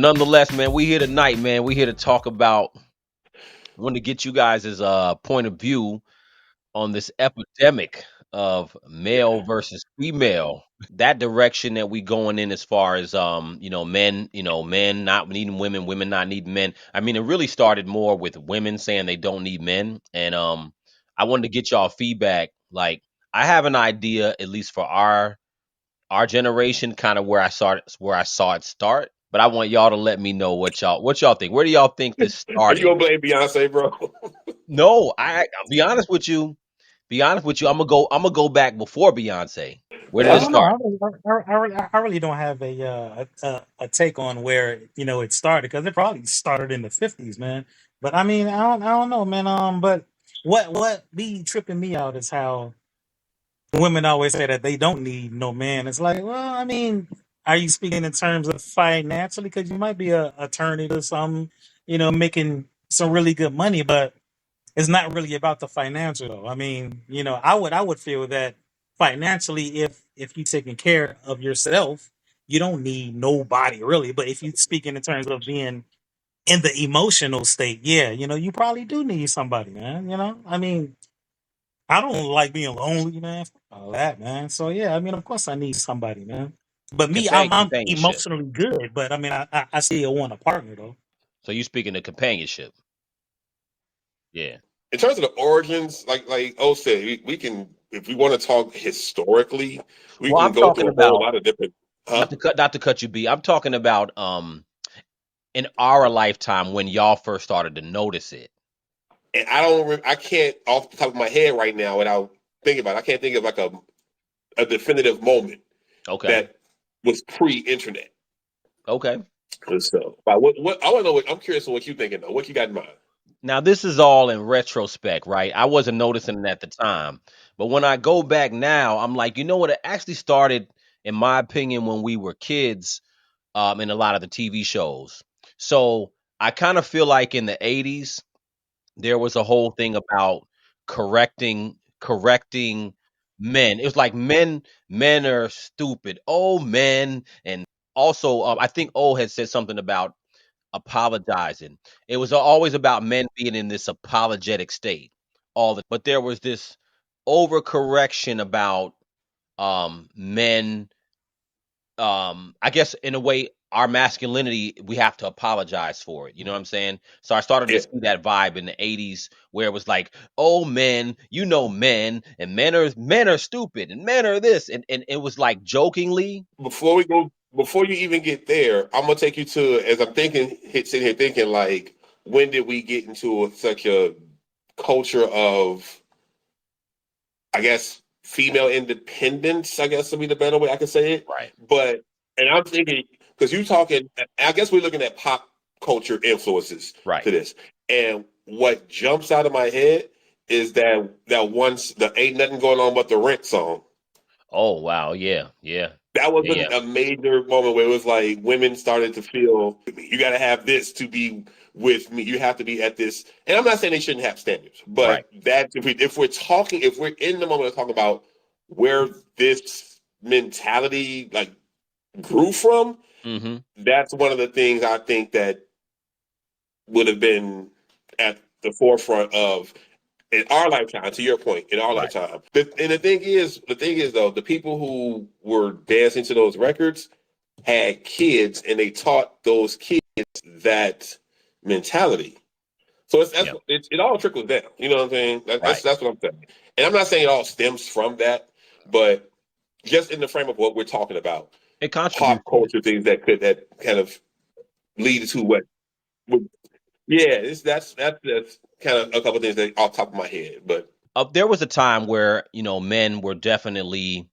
nonetheless, man, we here tonight, man. We here to talk about. Want to get you guys' point of view on this epidemic of male Yeah. versus female. That direction that we going in as far as men, men not needing women, women not needing men. I mean, it really started more with women saying they don't need men. And I wanted to get y'all feedback. Like, I have an idea, at least for our generation, kind of where I saw it start. But I want y'all to let me know what y'all think. Where do y'all think this Are you started? gonna blame Beyonce, bro? No, I'll be honest with you. Be honest with you, I'm gonna go back before Beyonce. Where did I it don't know. start? I really don't have a take on where it started because it probably started in the 50s, man. But I mean, I don't know, man. But what be tripping me out is how women always say that they don't need no man. It's like, well, I mean, are you speaking in terms of financially? Because you might be a attorney to some, making some really good money, but it's not really about the financial though. I mean, I would feel that financially, if you taking care of yourself, you don't need nobody really. But if you speaking in terms of being in the emotional state, yeah, you probably do need somebody, man. I mean, I don't like being lonely, man. Fuck all that, man. So yeah, I mean, of course I need somebody, man. But me, I'm Companionship. emotionally good, but I mean, I still want a partner though. So you speaking of companionship? Yeah. In terms of the origins, like O said, we can, if we want to talk historically, we Well, can I'm go talking through a whole about lot of different. Huh? not to cut you, B. I'm talking about in our lifetime when y'all first started to notice it. And I can't off the top of my head right now without thinking about it. I can't think of like a definitive moment Okay. that was pre-internet. Okay. So, but what I want to know, I'm curious on what you thinking though. What you got in mind? Now this is all in retrospect, right? I wasn't noticing it at the time, but when I go back now, I'm like, you know what? It actually started, in my opinion, when we were kids, in a lot of the TV shows. So I kind of feel like in the '80s there was a whole thing about correcting men. It was like men are stupid. Oh, men, and also I think O had said something about apologizing. It was always about men being in this apologetic state but there was this overcorrection about men, I guess in a way our masculinity, we have to apologize for it. You know what I'm saying? So I started to Yeah. see that vibe in the '80s where it was like, oh, men, men, and men are stupid and men are this, and it was like jokingly. Before you even get there, I'm gonna take you to, as I'm thinking, sitting here thinking like, when did we get into such a culture of, I guess, female independence? I guess would be the better way I could say it. Right. But and I'm thinking because you talking, I guess we're looking at pop culture influences Right. to this, and what jumps out of my head is that once the "Ain't Nothing Going On But the Rent" song. Oh, wow. Yeah. Yeah. That was Yeah. Yeah. a major moment where it was like women started to feel you got to have this to be with me. You have to be at this. And I'm not saying they shouldn't have standards, Right. but that if we're in the moment of talking about where this mentality like grew from, Hmm. that's one of the things I think that would have been at the forefront of in our lifetime, to your point, in our Right. lifetime. And the thing is though, the people who were dancing to those records had kids, and they taught those kids that mentality. So Yeah. it all trickles down. You know what I'm saying? Right. That's what I'm saying. And I'm not saying it all stems from that, but just in the frame of what we're talking about, It contributes pop to it. culture things that kind of lead to what yeah, that's kind of a couple things that off the top of my head. But There was a time where men were definitely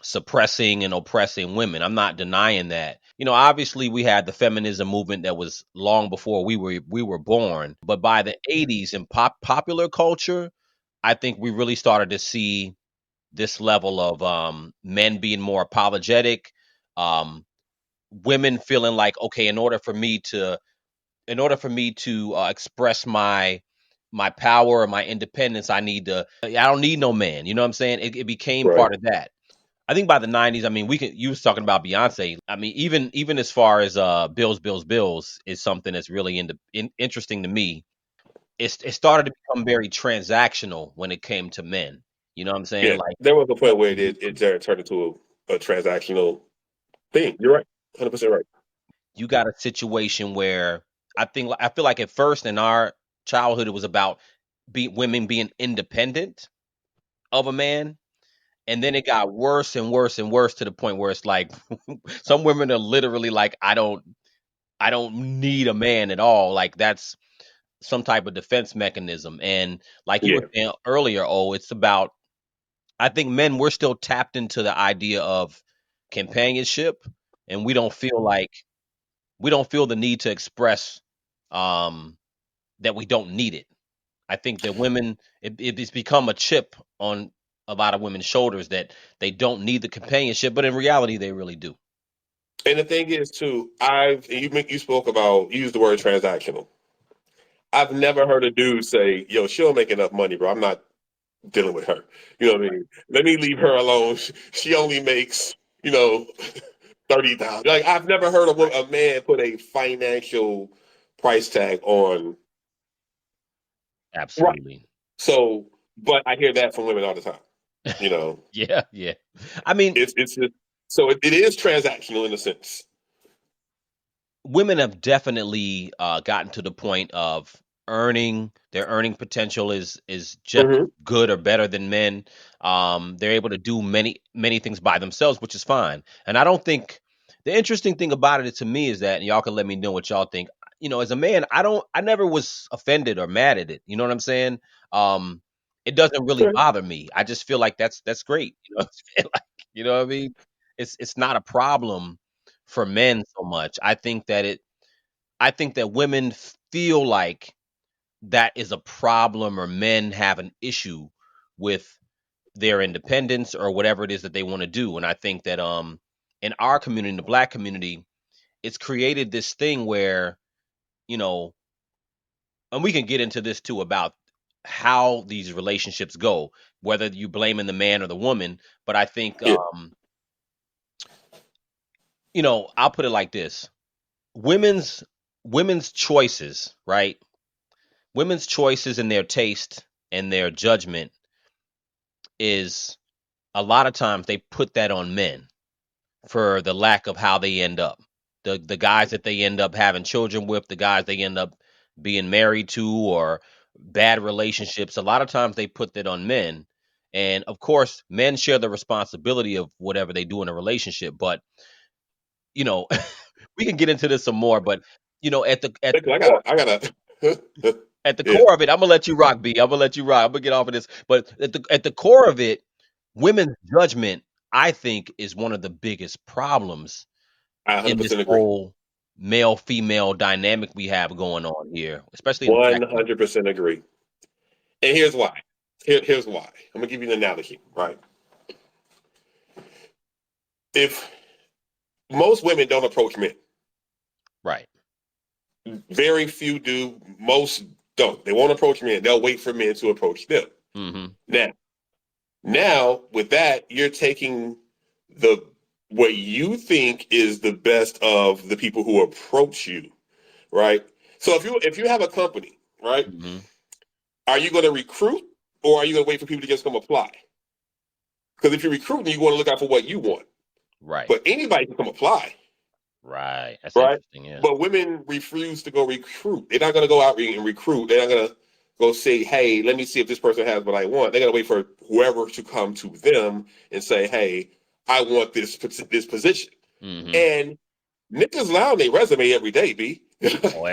suppressing and oppressing women. I'm not denying that. Obviously we had the feminism movement that was long before we were born. But by the '80s in popular culture, I think we really started to see this level of men being more apologetic, um, women feeling like, okay, in order for me to express my power or my independence, I don't need no man. You know what I'm saying? It became right. part of that. I think by the '90s, I mean, you was talking about Beyonce. I mean, even as far as Bills is something that's really interesting to me. It started to become very transactional when it came to men. You know what I'm saying? Yeah, Like, there was a point where it turned into a transactional thing. You're right, 100% right. you got a situation where I feel like at first in our childhood it was about women being independent of a man, and then it got worse and worse and worse to the point where it's like some women are literally like, I don't need a man at all. Like that's some type of defense mechanism. And like you were Yeah, saying earlier, it's about, I think men, we're still tapped into the idea of companionship, and we don't feel the need to express um that we don't need it. I think that women, it's become a chip on a lot of women's shoulders that they don't need the companionship, but in reality they really do. and the thing is too, you spoke about, you used the word transactional. I've never heard a dude say, "Yo, she'll make enough money, bro. I'm not dealing with her." You know what I mean? Let me leave her alone. She only makes, you know, 30,000. Like I've never heard a man put a financial price tag on. Right. Absolutely. So, but I hear that from women all the time. You know, Yeah, yeah. I mean, it's just, so it is transactional in a sense. women have definitely gotten to the point of earning their earning potential is just Hmm. good or better than men. They're able to do many things by themselves, which is fine. And I don't think the interesting thing about it to me is that, and y'all can let me know what y'all think. You know, as a man, I never was offended or mad at it. You know what I'm saying? Um, it doesn't really Right. bother me. I just feel like that's great. You know what I'm saying? Like, you know what I mean? It's not a problem for men so much. I think that women feel like that is a problem, or men have an issue with their independence or whatever it is that they want to do. And I think that in our community, in the black community, it's created this thing where, you know, and we can get into this too about how these relationships go, whether you blaming the man or the woman. But I think Yeah. you know, I'll put it like this. Women's women's choices, right? Women's choices and their taste and their judgment is, a lot of times they put that on men for the lack of how they end up. The guys that they end up having children with, the guys they end up being married to, or bad relationships, a lot of times they put that on men. And of course, men share the responsibility of whatever they do in a relationship, but you know, we can get into this some more, but you know, I gotta. at the Yeah, core of it, I'm gonna let you rock, B. I'm gonna let you rock. I'm gonna get off of this. But at the core of it, women's judgment, I think, is one of the biggest problems I in this 100% agree. whole male female dynamic we have going on here, especially in the black community. 100% agree. And here's why. Here's why. I'm gonna give you an analogy. Right. If most women don't approach men, Right. very few do. Most don't. They won't approach men. They'll wait for men to approach them. Hmm. Now, now with that, you're taking the what you think is the best of the people who approach you, right? So if you have a company, right, Hmm. are you going to recruit or are you going to wait for people to just come apply? Because if you're recruiting, you want to look out for what you want. Right. But anybody can come apply, Right. That's right? interesting. Yeah. But women refuse to go recruit. They're not going to go out and recruit. They're not going to go say, "Hey, let me see if this person has what I want." They're going to wait for whoever to come to them and say, "Hey, I want this position." Hmm. And niggas lie on their resume every day, b. Oh,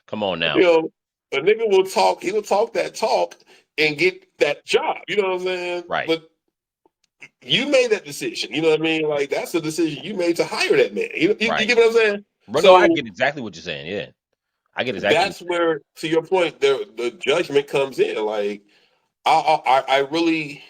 come on You now. know, a nigga will talk. He will talk that talk and get that job. You know what I'm saying? Right. But you made that decision. You know what I mean? Like that's the decision you made to hire that man. You Right. get what I'm saying? But no, I So get exactly what you're saying. Yeah, I get exactly what that's where, to your point, the judgment comes in. Like I really,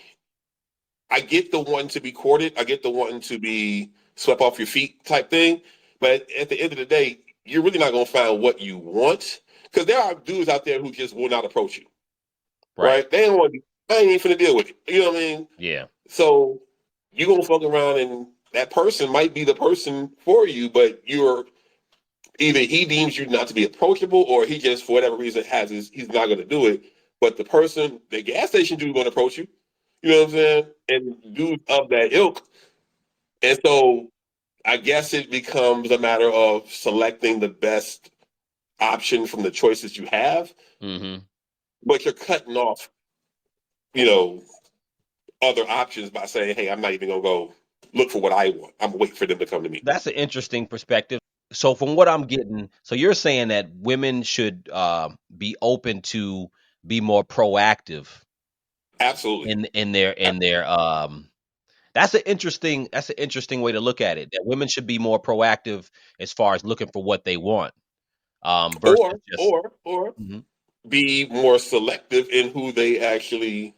I get the one to be courted. I get the one to be swept off your feet type thing. But at the end of the day, you're really not gonna find what you want because there are dudes out there who just will not approach you. you're saying. Right. Right? They don't want. I ain't even finna deal with it. You know what I mean? Yeah. So you gonna fuck around and that person might be the person for you, but you're either he deems you not to be approachable, or he just for whatever reason he's not gonna do it. But the person, the gas station dude, gonna approach you. You know what I'm saying? And dudes of that ilk. And so I guess it becomes a matter of selecting the best option from the choices you have, Hmm. but you're cutting off, you know, other options by saying, "Hey, I'm not even gonna go look for what I want. I'm waiting for them to come to me." That's an interesting perspective. So from what I'm getting, so you're saying that women should be open to be more proactive Absolutely. in their. That's an interesting way to look at it. That women should be more proactive as far as looking for what they want, versus just. Or Mhm. be more selective in who they actually,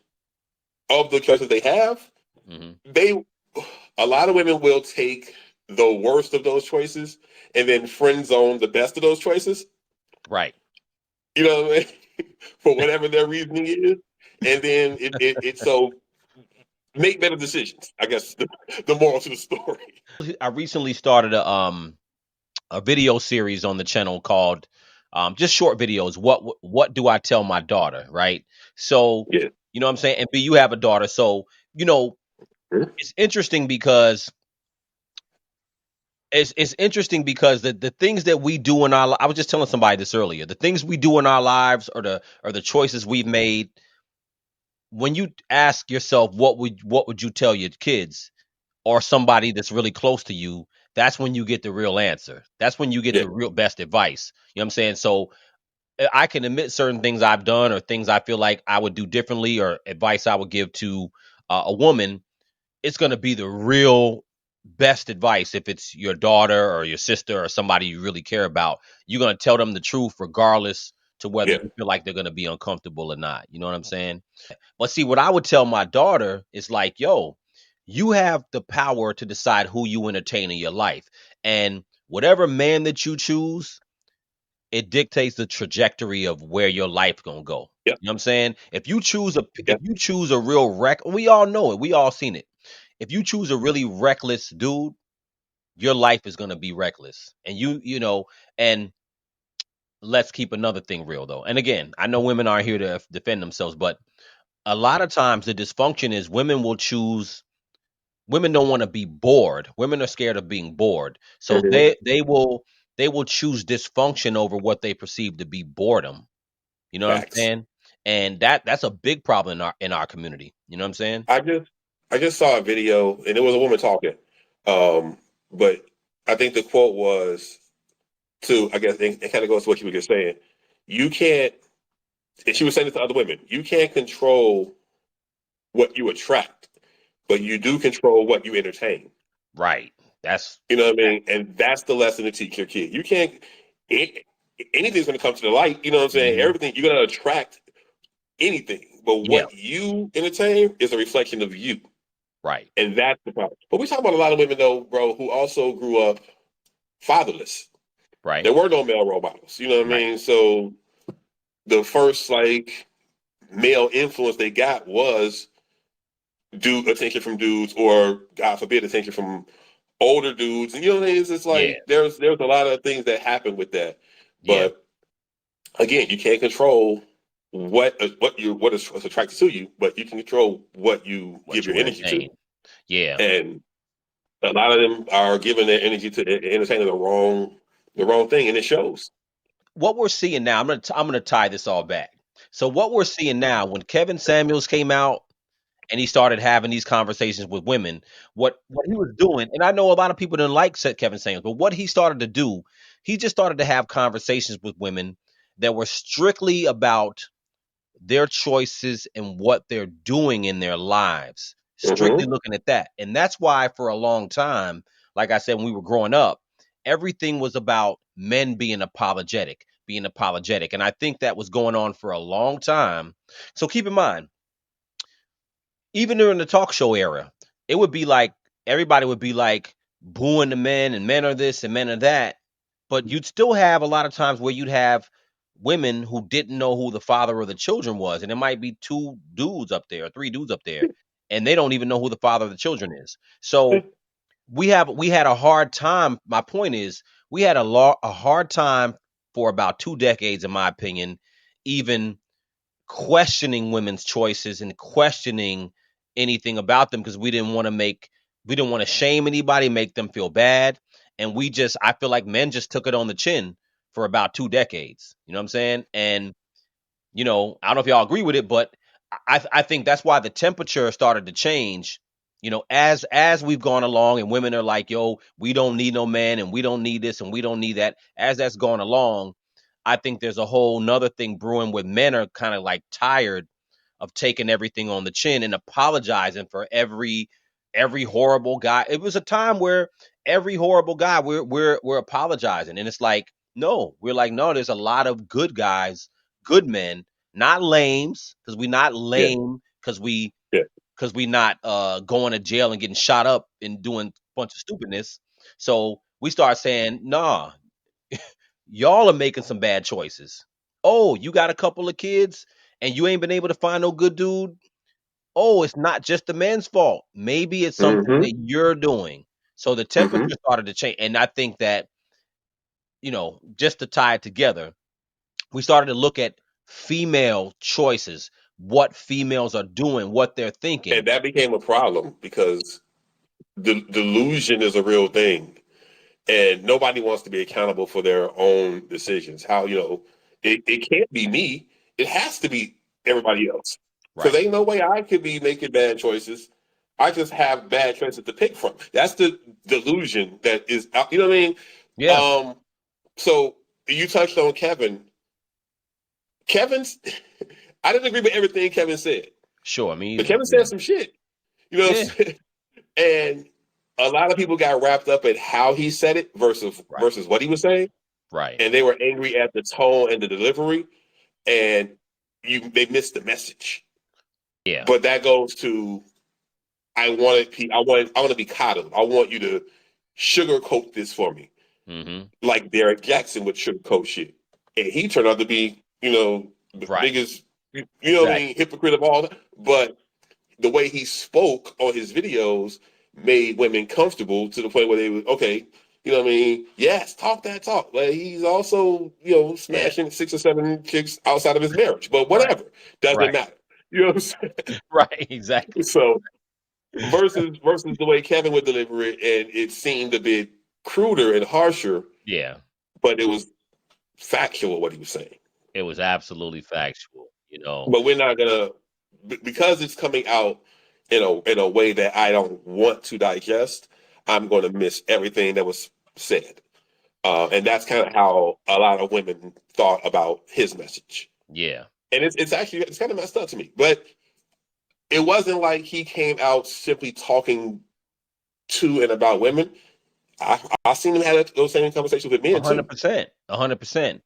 of the choices they have. Mhm. They A lot of women will take the worst of those choices and then friend zone the best of those choices. Right. You know what I mean? For whatever their reasoning is, and then it so make better decisions. I guess the moral to the story. I recently started a video series on the channel called just short videos. What do I tell my daughter? Right. So Yeah. you know what I'm saying. And B, you have a daughter, so you know it's interesting because it's interesting because the things that we do in I was just telling somebody this earlier. The things we do in our lives, or the choices we've made. When you ask yourself what would you tell your kids, or somebody that's really close to you, that's when you get the real answer. That's when you get Yeah. the real best advice. You know what I'm saying? So I can admit certain things I've done, or things I feel like I would do differently, or advice I would give to a woman. It's going to be the real best advice if it's your daughter or your sister or somebody you really care about. You're going to tell them the truth regardless to whether Yeah. you feel like they're going to be uncomfortable or not. You know what I'm saying? But see, what I would tell my daughter is like, yo, you have the power to decide who you entertain in your life. And whatever man that you choose, it dictates the trajectory of where your life gonna go. Yeah. You know what I'm saying? Yeah. If you choose a real we all know it, we all seen it. If you choose a really reckless dude, your life is gonna be reckless. And and let's keep another thing real though. And again, I know women aren't here to defend themselves, but a lot of times the dysfunction is women don't want to be bored. Women are scared of being bored. So Mm-hmm. they will choose dysfunction over what they perceive to be boredom. You know what I'm Facts. saying? And that's a big problem in our community. You know what I'm saying? I just I just saw a video and it was a woman talking. But I think the quote was to, I guess it kind of goes to what you were just saying. You can't, and she was saying it to other women, you can't control what you attract, but you do control what you entertain. Right. That's You know what I mean? And that's the lesson to teach your kid. You can't, a- anything's going to come to the light. You know what I'm saying? mhm. Everything, you're going to attract anything. But Yeah, what you entertain is a reflection of you. right. And that's the problem. But we talk about a lot of women, though, bro, who also grew up fatherless. Right. There were no male role models. You know what I Right. mean? So the first, like, male influence they got was attention from dudes, or God forbid, attention from older dudes. And you know what I mean? It's just Yeah. like there's a lot of things that happen with that. Yeah. But again, you can't control what is what's attracted to you, but you can control what you What give your you energy to. entertain. Yeah. And a lot of them are giving their energy to entertaining the wrong thing, and it shows. What we're seeing now, I'm gonna tie this all back. So what we're seeing now, when Kevin Samuels came out and he started having these conversations with women, what he was doing, and I know a lot of people didn't like Kevin Samuels, but what he started to do, he just started to have conversations with women that were strictly about their choices and what they're doing in their lives, strictly Mm-hmm. looking at that. And that's why for a long time, like I said, when we were growing up, everything was about men being apologetic. And I think that was going on for a long time. So keep in mind, even during the talk show era, it would be like everybody would be like booing the men, and men are this and men are that. But you'd still have a lot of times where you'd have women who didn't know who the father of the children was. And it might be two dudes up there or three dudes up there. and they don't even know who the father of the children is. So we had a hard time. My point is, we had a hard time for about 2 decades, in my opinion, even questioning women's choices and questioning anything about them, because we didn't want to shame anybody, make them feel bad. And I feel like men just took it on the chin for about 2 decades. You know what I'm saying? And I don't know if y'all agree with it, but I think that's why the temperature started to change. As we've gone along, and women are like, "Yo, we don't need no man, and we don't need this, and we don't need that." As that's gone along, I think there's a whole nother thing brewing where men are kind of like tired of taking everything on the chin and apologizing for every horrible guy. It was a time where every horrible guy we're apologizing, and it's like, no, we're like, no, there's a lot of good guys, good men, not lames, because we not Yeah, lame yeah. because we not going to jail and getting shot up and doing a bunch of stupidness. So we start saying, nah, y'all are making some bad choices. Oh, you got a couple of kids and you ain't been able to find no good dude. Oh, it's not just the man's fault. Maybe it's something Mm-hmm. that you're doing. So the Mm-hmm. temperature started to change. And I think that, just to tie it together, we started to look at female choices, what females are doing, what they're thinking. And that became a problem because delusion is a real thing, and nobody wants to be accountable for their own decisions. How it can't be me; it has to be everybody else. Because Right. ain't no way I could be making bad choices. I just have bad choices to pick from. That's the delusion that is. You know what I mean? Yeah. So you touched on Kevin. Kevin's. I didn't agree with everything Kevin said, Sure. Me but either. Kevin Yeah. said some shit. You know what Yeah. I'm saying? And a lot of people got wrapped up in how he said it versus Right. what he was saying, Right. and they were angry at the tone and the delivery, and they missed the message. Yeah. But that goes to I want to be coddled. I want you to sugarcoat this for me, Hmm. like Derek Jackson would sugarcoat shit, and he turned out to be the Right. biggest what I Exactly. mean hypocrite of all. But the way he spoke on his videos made women comfortable to the point where they were okay. What I mean? Yes, talk that talk. But he's also, Yeah. smashing 6 or 7 chicks outside of his marriage. But Right. whatever, doesn't Right. matter. You know what I'm saying? Right. Exactly. So versus the way Kevin would deliver it, and it seemed a bit cruder and harsher, Yeah. but it was factual what he was saying. It was absolutely factual. But we're not gonna because it's coming out in a way that I don't want to digest. I'm going to miss everything that was said, and that's kind of how a lot of women thought about his message. Yeah. And it's kind of messed up to me. But it wasn't like he came out simply talking to and about women. I seen him have those same conversations with men too. 100%. 100%.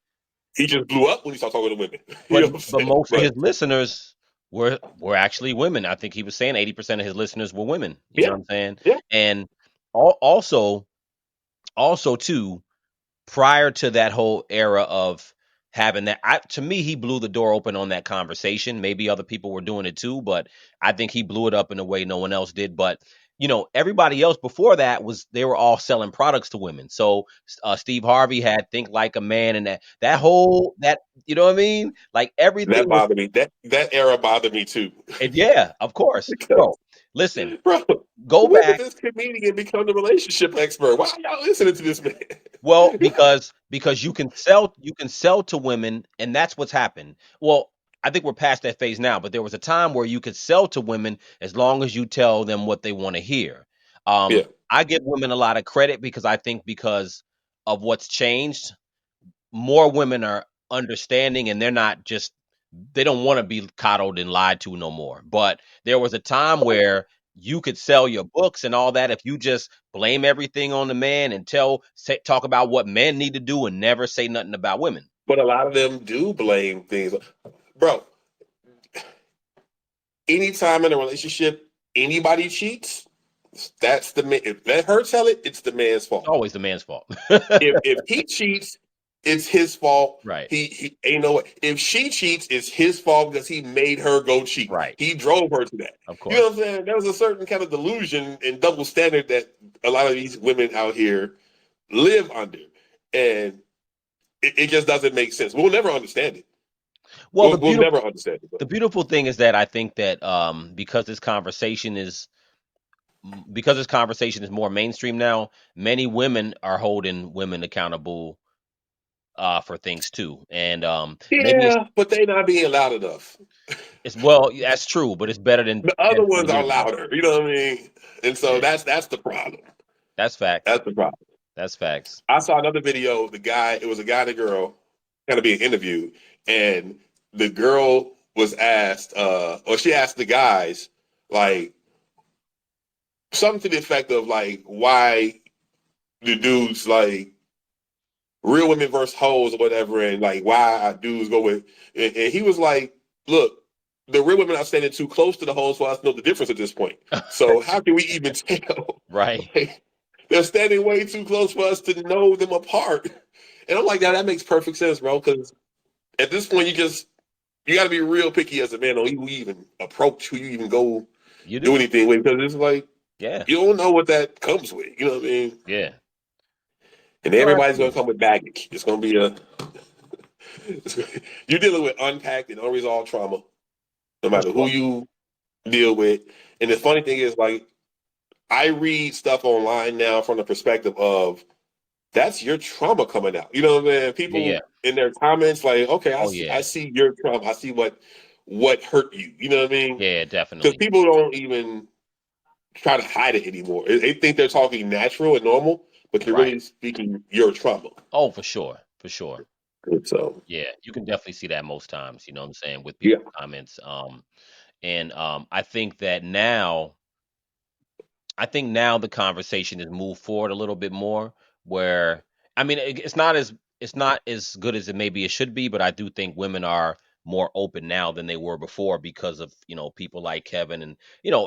He just blew up when he started talking to women. You But know what I'm but saying? most of his But listeners were actually women. I think he was saying 80% of his listeners were women. You know yeah, what I'm saying? yeah. And also too, prior to that whole era of having that, to me, he blew the door open on that conversation. Maybe other people were doing it too, but I think he blew it up in a way no one else did. But everybody else before that they were all selling products to women. So Steve Harvey had "Think Like a Man," and that you know what I mean? Like That everything was, bothered me. That era bothered me too. and yeah, of course, Because bro. Listen, bro, go when did back. this comedian become the relationship expert? Why are y'all listening to this man? Well, because you can sell to women, and that's what's happened. Well, I think we're past that phase now, but there was a time where you could sell to women as long as you tell them what they want to hear. Yeah, I give women a lot of credit because I think because of what's changed, more women are understanding, and they don't want to be coddled and lied to no more. But there was a time where you could sell your books and all that if you just blame everything on the man and talk about what men need to do and never say nothing about women. but a lot of them do blame things. Bro, anytime in a relationship anybody cheats, that's the man. If let her tell it, it's the man's It's fault. always the man's fault. If he cheats, it's his fault. Right. He ain't no way. If she cheats, it's his fault because he made her go cheat. Right. He drove her to that. Of You know course. what I'm saying? There was a certain kind of delusion and double standard that a lot of these women out here live under, and it just doesn't make sense. We'll never understand it. Well, We'll never understand it. the beautiful thing is that I think that because this conversation is more mainstream now, many women are holding women accountable for things too. And maybe Yeah, but they not being loud enough. it's well, that's true, but it's better than The 10, other 20 ones are years ago. louder. You know what I mean? And so Yeah. that's the problem. That's facts. That's the problem. That's facts. I saw another video. It was a guy and a girl, kind of being interviewed, and the girl was asked, or she asked the guys, like something to the effect of like, why the dudes like real women versus hoes or whatever, and like why dudes go with, and he was like, look, the real women are standing too close to the hoes for us to know the difference at this point. So how can we even tell? Right. Like, they're standing way too close for us to know them apart. And I'm like, that makes perfect sense, bro. Because at this point, you got to be real picky as a man on who you even approach, who you even go You do do. anything with. Because it's like Yeah. you don't know what that comes with. You know what I mean? Yeah. And No, everybody's gonna absolutely. come with baggage. It's gonna be you're dealing with unpacked and unresolved trauma, no For matter who sure. you deal with. And the funny thing is, like, I read stuff online now from the perspective of that's your trauma coming out. You know what I mean? Yeah, yeah. People in their comments, like, okay, Oh I yeah. see your trauma. I see what hurt you. You know what I mean? Yeah, Because definitely. people don't even try to hide it anymore. They think they're talking natural and normal, but you're Right. really speaking your trauma. Oh, for sure. For sure. And so, Yeah. You can definitely see that most times, you know what I'm saying, with yeah, people's comments. And I think that now the conversation has moved forward a little bit more where I mean it's not as good as maybe it should be, but I do think women are more open now than they were before because of, people like Kevin and,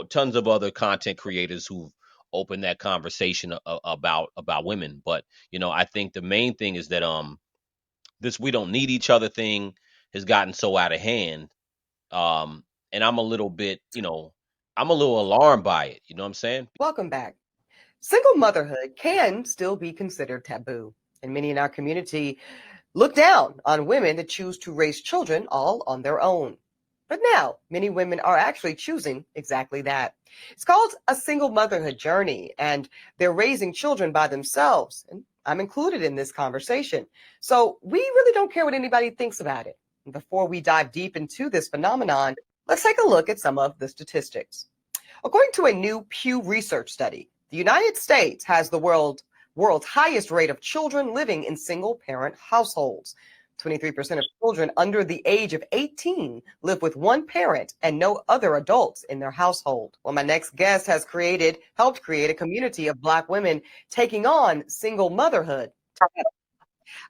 tons of other content creators who've opened that conversation about women. But, I think the main thing is that this we don't need each other thing has gotten so out of hand. And I'm a little bit, I'm a little alarmed by it, you know what I'm saying? Welcome back. Single motherhood can still be considered taboo, and many in our community look down on women that choose to raise children all on their own. But now, many women are actually choosing exactly that. It's called a single motherhood journey, and they're raising children by themselves. And I'm included in this conversation. So we really don't care what anybody thinks about it. And before we dive deep into this phenomenon, let's take a look at some of the statistics. According to a new Pew Research study, the United States has the world's highest rate of children living in single-parent households. 23% of children under the age of 18 live with one parent and no other adults in their household. Well, my next guest has helped create a community of Black women taking on single motherhood.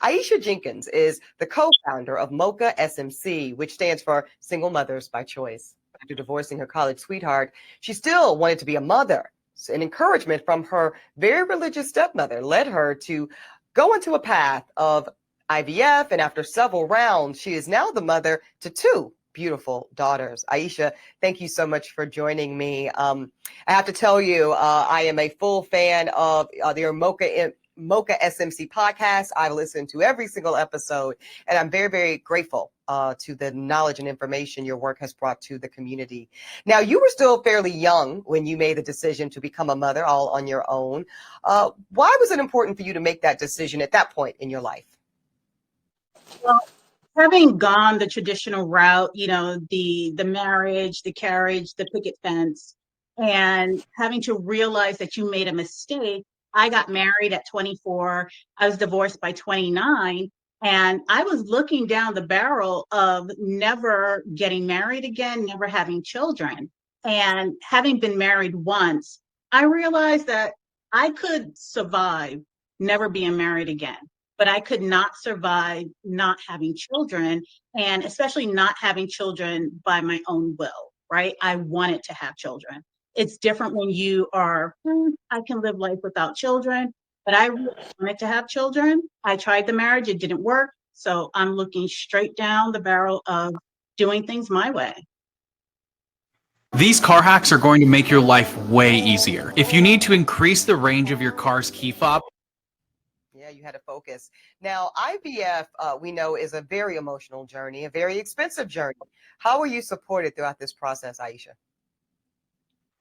Aisha Jenkins is the co-founder of MOCA SMC, which stands for Single Mothers by Choice. After divorcing her college sweetheart, she still wanted to be a mother. So an encouragement from her very religious stepmother led her to go into a path of IVF, and after several rounds, she is now the mother to two beautiful daughters. Aisha, thank you so much for joining me. I have to tell you, I am a full fan of your MOCA SMC podcast. I listen to every single episode, and I'm very, very grateful to the knowledge and information your work has brought to the community. Now, you were still fairly young when you made the decision to become a mother all on your own. Why was it important for you to make that decision at that point in your life? Well, having gone the traditional route, the marriage, the carriage, the picket fence, and having to realize that you made a mistake. I got married at 24. I was divorced by 29. And I was looking down the barrel of never getting married again, never having children. And having been married once, I realized that I could survive never being married again, but I could not survive not having children, and especially not having children by my own will, right? I wanted to have children. It's different when you are, I can live life without children. but I really wanted to have children. I tried the marriage, it didn't work. So I'm looking straight down the barrel of doing things my way. These car hacks are going to make your life way easier. If you need to increase the range of your car's key fob, Yeah, you had to focus. Now, IVF, we know, is a very emotional journey, a very expensive journey. How were you supported throughout this process, Aisha?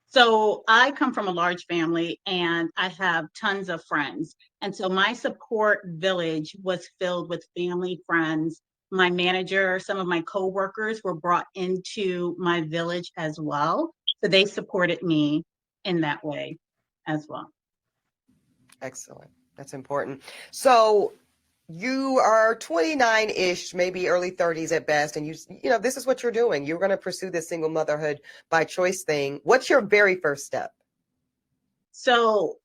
So I come from a large family and I have tons of friends. And so my support village was filled with family, friends. My manager, some of my coworkers were brought into my village as well. So they supported me in that way as well. Excellent. That's important. So you are 29-ish, maybe early 30s at best, and you know, this is what you're doing. You're going to pursue this single motherhood by choice thing. What's your very first step? So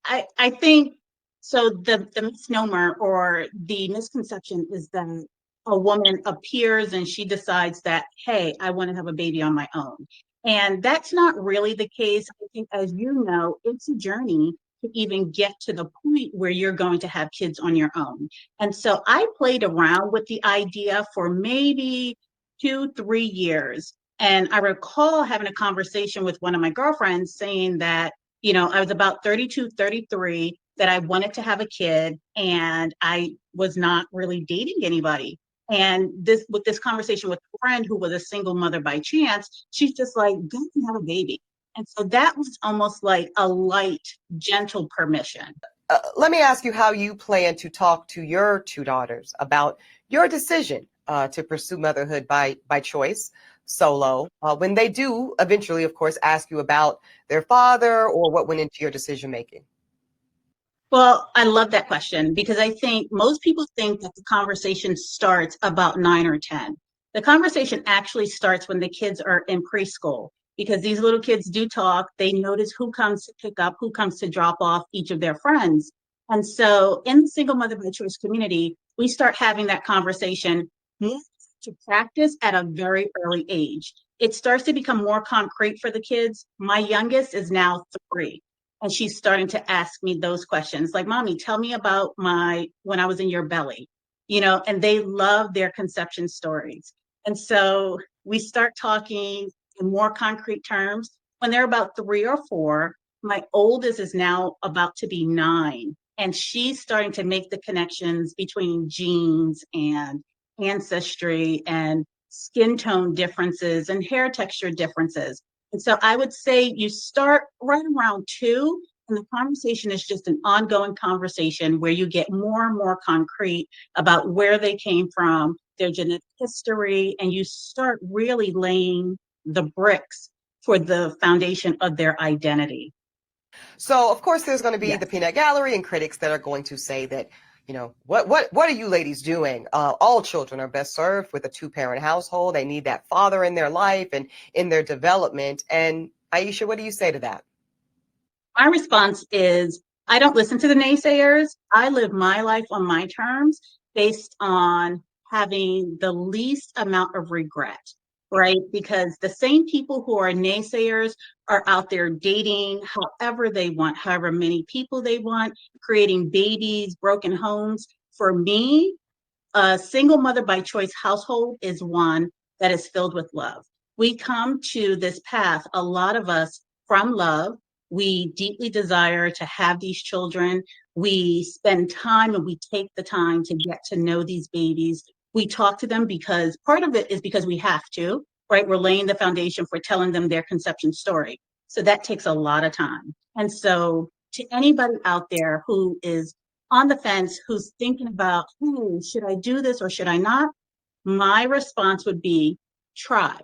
I think so the misnomer or the misconception is that a woman appears and she decides that, hey, I want to have a baby on my own. And that's not really the case. I think, as you know, it's a journey to even get to the point where you're going to have kids on your own. And so I played around with the idea for maybe 2, 3 years. And I recall having a conversation with one of my girlfriends saying that, you know, I was about 32, 33, that I wanted to have a kid and I was not really dating anybody. And with this conversation with a friend who was a single mother by chance, she's just like, go and have a baby. And so that was almost like a light, gentle permission. Let me ask you how you plan to talk to your two daughters about your decision to pursue motherhood by choice, solo, when they do eventually, of course, ask you about their father or what went into your decision making. Well, I love that question because I think most people think that the conversation starts about 9 or 10. The conversation actually starts when the kids are in preschool because these little kids do talk. They notice who comes to pick up, who comes to drop off each of their friends. And so in the single mother by choice community, we start having that conversation more to practice at a very early age. It starts to become more concrete for the kids. My youngest is now 3. And she's starting to ask me those questions like, mommy, tell me about when I was in your belly, you know, and they love their conception stories. And so we start talking in more concrete terms. When they're about 3 or 4, my oldest is now about to be 9. And she's starting to make the connections between genes and ancestry and skin tone differences and hair texture differences. And so I would say you start right around 2, and the conversation is just an ongoing conversation where you get more and more concrete about where they came from, their genetic history, and you start really laying the bricks for the foundation of their identity. So, of course, there's going to be Yes. the peanut gallery and critics that are going to say that, you know, what are you ladies doing? All children are best served with a 2-parent household. They need that father in their life and in their development. And Aisha, what do you say to that? My response is I don't listen to the naysayers. I live my life on my terms based on having the least amount of regret, right? Because the same people who are naysayers are out there dating however they want, however many people they want, creating babies, broken homes. For me, a single mother by choice household is one that is filled with love. We come to this path, a lot of us, from love. We deeply desire to have these children. We spend time and we take the time to get to know these babies. We talk to them because part of it is because we have to, right? We're laying the foundation for telling them their conception story. So that takes a lot of time. And so to anybody out there who is on the fence, who's thinking about, should I do this or should I not? My response would be try,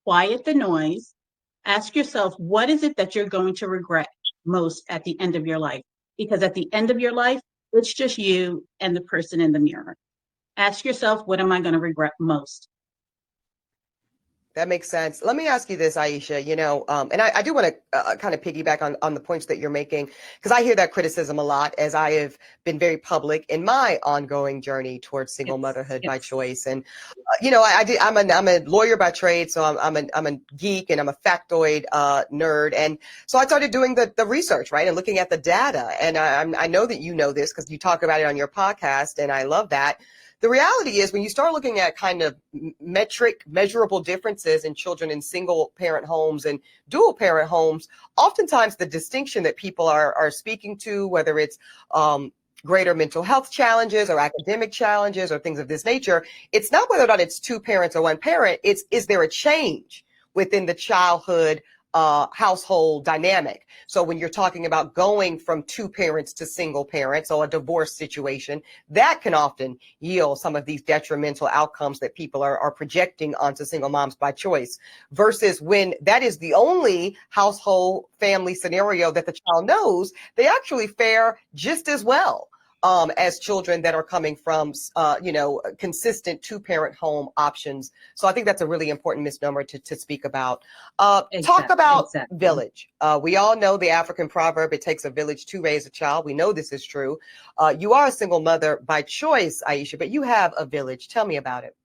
quiet the noise, ask yourself, what is it that you're going to regret most at the end of your life? Because at the end of your life, it's just you and the person in the mirror. Ask yourself, what am I going to regret most? That makes sense. Let me ask you this, Aisha. And I do want to kind of piggyback on the points that you're making, because I hear that criticism a lot, as I have been very public in my ongoing journey towards single Yes, motherhood by yes. choice. And I'm a lawyer by trade, so I'm a geek and I'm a factoid nerd. And so I started doing the research, right, and looking at the data. And I know that you know this because you talk about it on your podcast, and I love that. The reality is, when you start looking at kind of measurable differences in children in single parent homes and dual parent homes, oftentimes the distinction that people are speaking to, whether it's greater mental health challenges or academic challenges or things of this nature, it's not whether or not it's two parents or one parent. It's, is there a change within the childhood household dynamic? So when you're talking about going from two parents to single parents or a divorce situation, that can often yield some of these detrimental outcomes that people are projecting onto single moms by choice, versus when that is the only household family scenario that the child knows, they actually fare just as well as children that are coming from, consistent two-parent home options. So I think that's a really important misnomer to speak about. Talk about Exactly. village. We all know the African proverb, it takes a village to raise a child. We know this is true. You are a single mother by choice, Aisha, but you have a village. Tell me about it.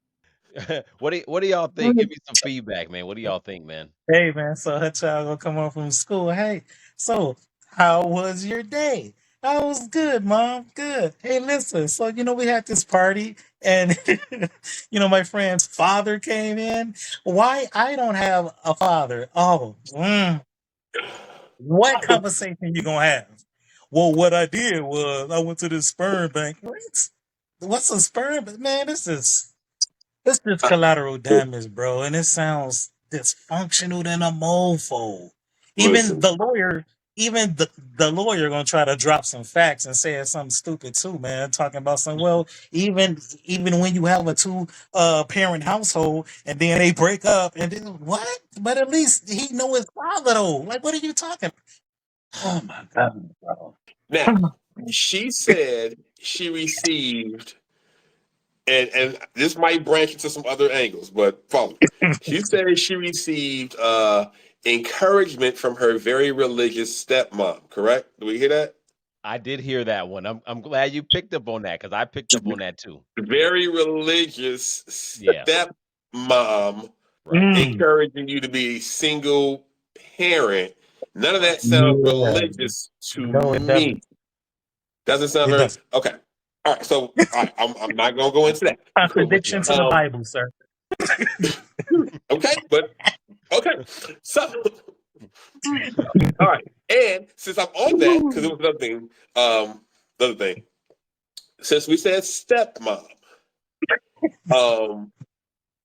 What do y'all think? Give me some feedback, man. What do y'all think, man? Hey man, so her child gonna come home from school. Hey, so how was your day? I was good, mom. Good. Hey, listen. So we had this party, and my friend's father came in. Why I don't have a father? Oh, what conversation you gonna have? Well, what I did was I went to the sperm bank. What? What's a sperm? Man, this is collateral damage, bro, and it sounds dysfunctional than a mofo. Even Listen, the lawyer, even the lawyer gonna try to drop some facts and say it's something stupid too, man. Talking about some, well, even when you have a two parent household and then they break up and then what? But at least he know his father though. Like, what are you talking? Oh my god, bro. now she said she received, and this might branch into some other angles, but follow me. She said she received encouragement from her very religious stepmom. Correct? Do we hear that? I did hear that one. I'm glad you picked up on that because I picked up on that too. Very religious Yeah, stepmom right. Mm, encouraging you to be a single parent. None of that Right. sounds yeah, religious to no, it doesn't. me. Doesn't sound It very doesn't. okay. All right, so I'm not gonna go into that. Cool. Contradiction to Yeah. the Um, Bible, sir. okay, but okay. So all right, and since I'm on that, because it was another thing. Since we said stepmom, um,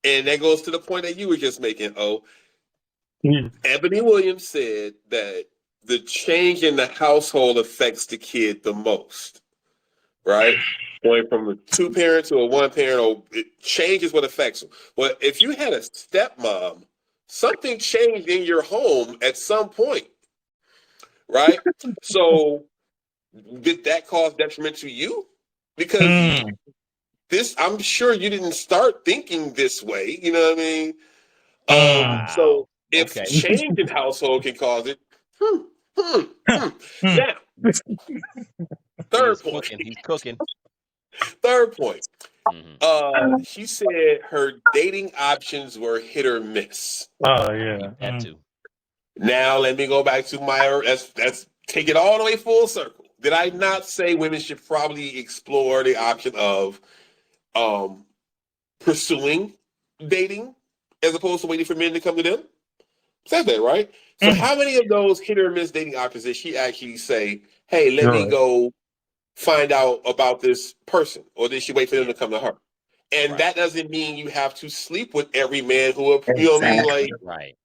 and that goes to the point that you were just making. Oh, Mm. Ebony Williams said that the change in the household affects the kid the most, right? Going from a two parent to a one parent, or it changes what affects them. But if you had a stepmom, something changed in your home at some point, right? So did that cause detriment to you? Because Mm. this, I'm sure you didn't start thinking this way. You know what I mean? Mm. So Wow. if Okay. change in household can cause it, hmm, hmm, hmm. Mm. Now, He third is point. cooking. He's cooking. Third point. Hmm. She said her dating options were hit or miss. Oh I yeah. peeped that Mm. too. Now let me go back to my let's take it all the way full circle. Did I Hmm. not say women should probably explore the option of um pursuing dating as opposed to waiting for men to come to them? Said that, right? So Mm. how many of those hit or miss dating options did she actually say, hey, let me Right. go find out about this person? Or did she wait for them Yeah. to come to her? And Right. that doesn't mean you have to sleep with every man who, you know what I mean? Exactly. Like, Right.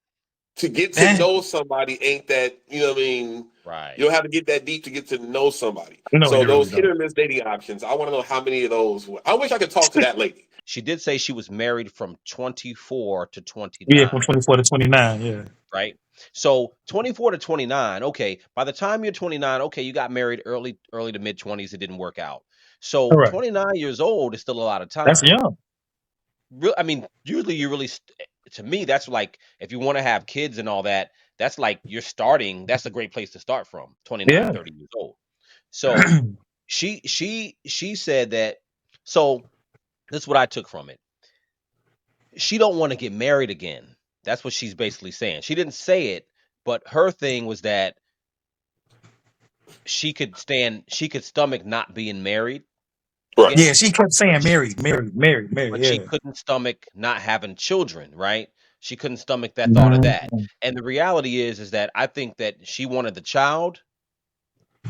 to get to Damn. know somebody ain't that, you know what I mean? Right. You don't have to get that deep to get to know somebody. No, So you really those hit don't. or miss dating options, I want to know how many of those. I wish I could talk to that lady. She did say she was married from 24 to Yeah, from 29, 24 to 29. Yeah. right? So 24 to 29, okay. By the time you're 29, okay, you got married early to mid 20s, it didn't work out. All So right. 29 years old is still a lot of That's time. young. I mean, usually you really to me, that's like if you want to have kids and all that, that's like you're starting. That's a great place to start from. 29, Yeah. 30 years old. So she said that. So this is what I took from it. She don't want to get married again. That's what she's basically saying. She didn't say it, but her thing was that she could stomach not being married Right. Yeah, again, she kept saying married, married, married, married. but she Yeah. couldn't stomach not having children, right? She couldn't stomach that thought of that. Mhm. And the reality is that I think that she wanted the child,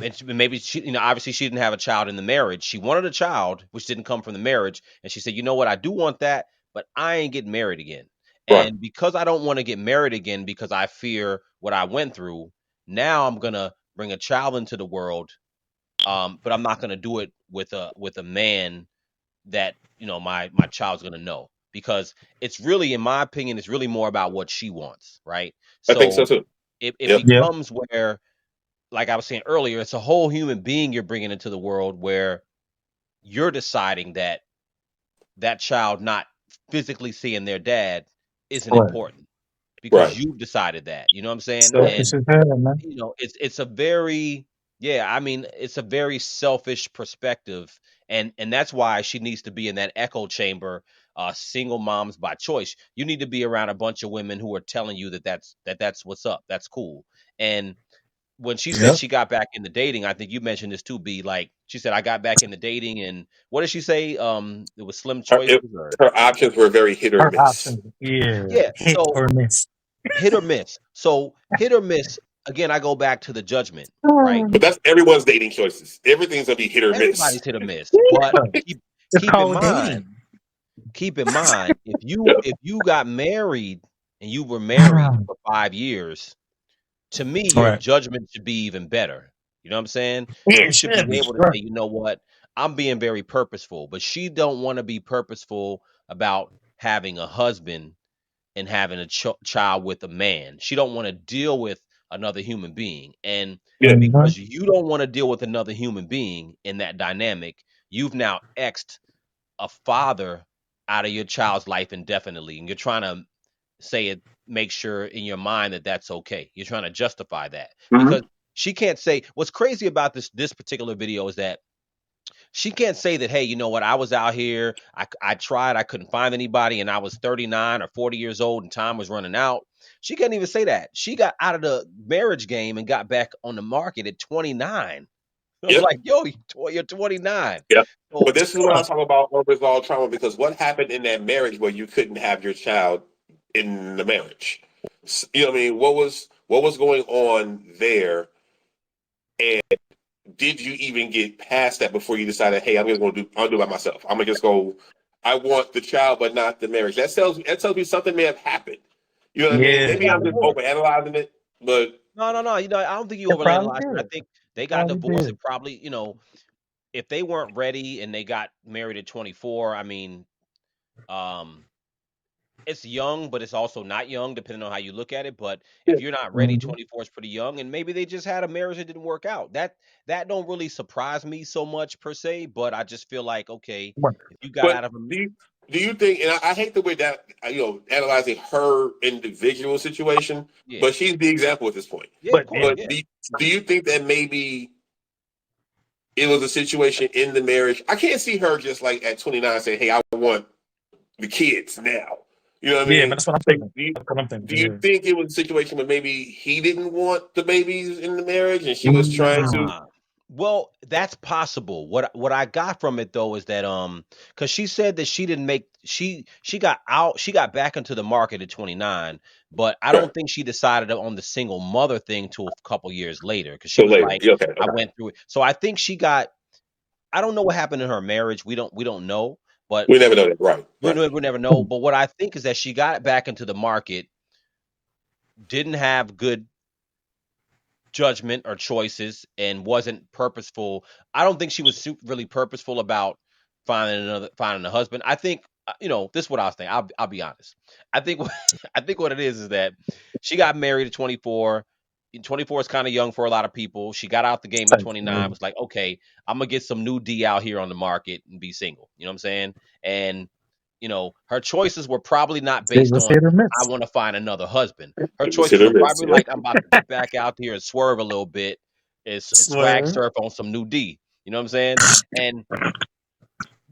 and maybe she, obviously she didn't have a child in the marriage. She wanted a child, which didn't come from the marriage, and she said, "You know what? I do want that, but I ain't getting married again. Right. And because I don't want to get married again because I fear what I went through, now I'm gonna bring a child into the world, but I'm not gonna do it with a man that my child's gonna know because it's really, in my opinion, it's really more about what she wants, right? I think so So too. it Yep. Yep. becomes where, like I was saying earlier, it's a whole human being you're bringing into the world where you're deciding that that child not physically seeing their dad isn't Right. important because Right. you've decided that. You know what I'm saying? Selfish And as hell, man. it's a very, yeah, I mean, it's a very selfish perspective, and that's why she needs to be in that echo chamber. Single moms by choice. You need to be around a bunch of women who are telling you that's what's up. That's cool. And when she said Yep. she got back into dating, I think you mentioned this too, B. Like she said, I got back into dating, and what did she say? It was slim Her, choices, it, or her options were very hit or Her miss. options. Yeah. yeah. Hit So or miss. hit or miss. So hit or miss. Again, I go back to the judgment, right? But that's everyone's dating choices. Everything's gonna be hit or miss. Everybody's hit or miss, but Yeah. keep It's keep in called mind, dating. Yeah. if you got married and you were married for 5 years, to me, your Right. judgment should be even better. You know what I'm saying? Yeah, You it should be should be. able to Right. say, you know what, I'm being very purposeful, but she don't want to be purposeful about having a husband and having a child with a man. She don't want to deal with another human being, and Yeah. Mhm. because you don't want to deal with another human being in that dynamic, you've now xed a father out of your child's life indefinitely, and you're trying to say it, make sure in your mind that that's okay. You're trying to justify that Mhm. because she can't say what's crazy about this particular video is that she can't say that, hey, you know what, I was out here, I tried, I couldn't find anybody, and I was 39 or 40 years old and time was running out. She can't even say that. She got out of the marriage game and got back on the market at 29. I'm Yep. like, yo, you're 29. Yep. But So this is what I talk about unresolved trauma because what happened in that marriage where you couldn't have your child in the marriage? You know what I mean? What was going on there? And did you even get past that before you decided, hey, I'll do it by myself. I'm gonna just go. I want the child, but not the marriage. That tells me something may have happened. You know what I mean? Yeah. Maybe I'm just overanalyzing it, but no. I don't think you It probably overanalyzed it. I did. think they got Probably divorced. did. It probably, if they weren't ready and they got married at 24, I mean, um, it's young, but it's also not young, depending on how you look at it. But yeah, if you're not ready, Mhm. 24 is pretty young, and maybe they just had a marriage that didn't work out. That don't really surprise me so much per se, but I just feel like, okay, Right. if you got but out of a do you think? And I hate the way that analyzing her individual situation, yeah, but she's the example at this point. yeah, of But course, yeah. But yeah. do you think that maybe it was a situation in the marriage? I can't see her just like at 29 saying, "Hey, I want the kids now." You know what I Yeah, man, mean? that's what I'm Like, thinking. do you, That's what I'm do thinking. you Yeah. think it was a situation where maybe he didn't want the babies in the marriage and she was trying to? Mhm. Ah, well, that's possible. What I got from it though is that because she said that she didn't make she got back into the market at 29, but I Right. don't think she decided on the single mother thing till a couple years later because she So was later. like, Yeah, okay. I Okay. went through it. So I think she got. I don't know what happened in her marriage. We don't know, but We never know that. Right. Right. we never know. But what I think is that she got back into the market, didn't have good judgment or choices and wasn't purposeful. I don't think she was really purposeful about finding a husband. I think this is what I was thinking. I'll be honest. I think I think what it is that she got married at 24. 24 is kind of young for a lot of people. She got out the game at Type 29. thing. Was like, okay, I'm gonna get some new D out here on the market and be single. You know what I'm saying? And her choices were probably not It based was on hit or I miss. want to find another husband. Her It was choices hit or were miss. probably Yeah. like I'm about to get back out here and swerve a little bit, and swag Swear. surf on some new D. You know what I'm saying? And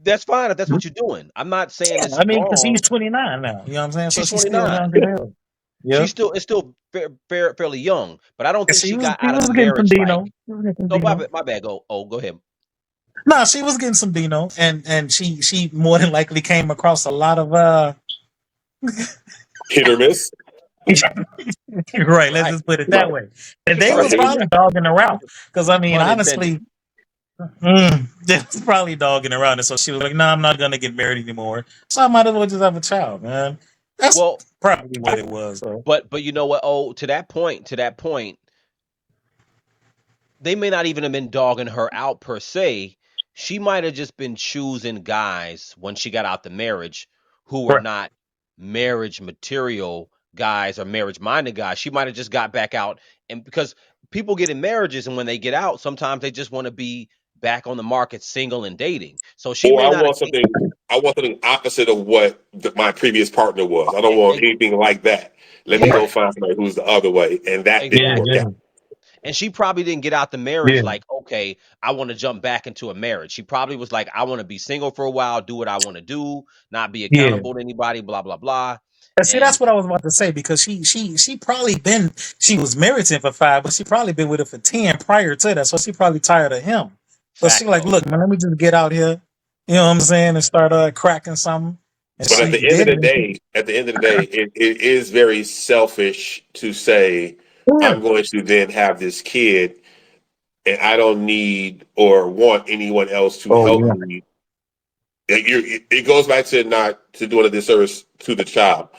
that's fine if that's what you're doing. I'm not saying Yeah, it's I mean, because he's wrong. 29 now. You know what I'm saying? So She's she's still 29. young as hell. She's Yep. still it's still fairly young, but I don't And think she got she out of was the getting some marriage like. Dino. She was getting some No, Dino. my bad. Go ahead. No, she was getting some Dino, and she more than likely came across a lot of Hit or miss. right. Let's Right, just put it that Right. way. And they Right. was Hit or probably miss. dogging her out because I mean, pun intended. honestly, they was probably dogging her out, and so she was like, "No, I'm not gonna get married anymore. So I might as well just have a child, man." That's Well, probably what it was. So. but you know what? Oh, to that point, they may not even have been dogging her out per se. She might have just been choosing guys when she got out the marriage who were Right. not marriage material guys or marriage minded guys. She might have just got back out, and because people get in marriages and when they get out, sometimes they just want to be back on the market single and dating. So she Or may I not have want something. I want something opposite of what my previous partner was. I don't want e- anything like that. Let me yeah, go Right. find somebody who's the other way, and that didn't Yeah. work exactly. Yeah. out. And she probably didn't get out the marriage Yeah. like, okay, I want to jump back into a marriage. She probably was like, I want to be single for a while, do what I want to do, not be Yeah. accountable to anybody, blah blah blah. And see, And that's what I was about to say because she probably been she was married to him for 5, but she probably been with him for 10 prior to that. So she probably tired of him. So she like, facto, look, man, let me just get out here, you know what I'm saying, and start cracking something. And But she did it. at the end of the day, it is very selfish to say, Yeah. I'm going to then have this kid and I don't need or want anyone else to Oh help yeah. me. It goes back to not to doing a disservice to the child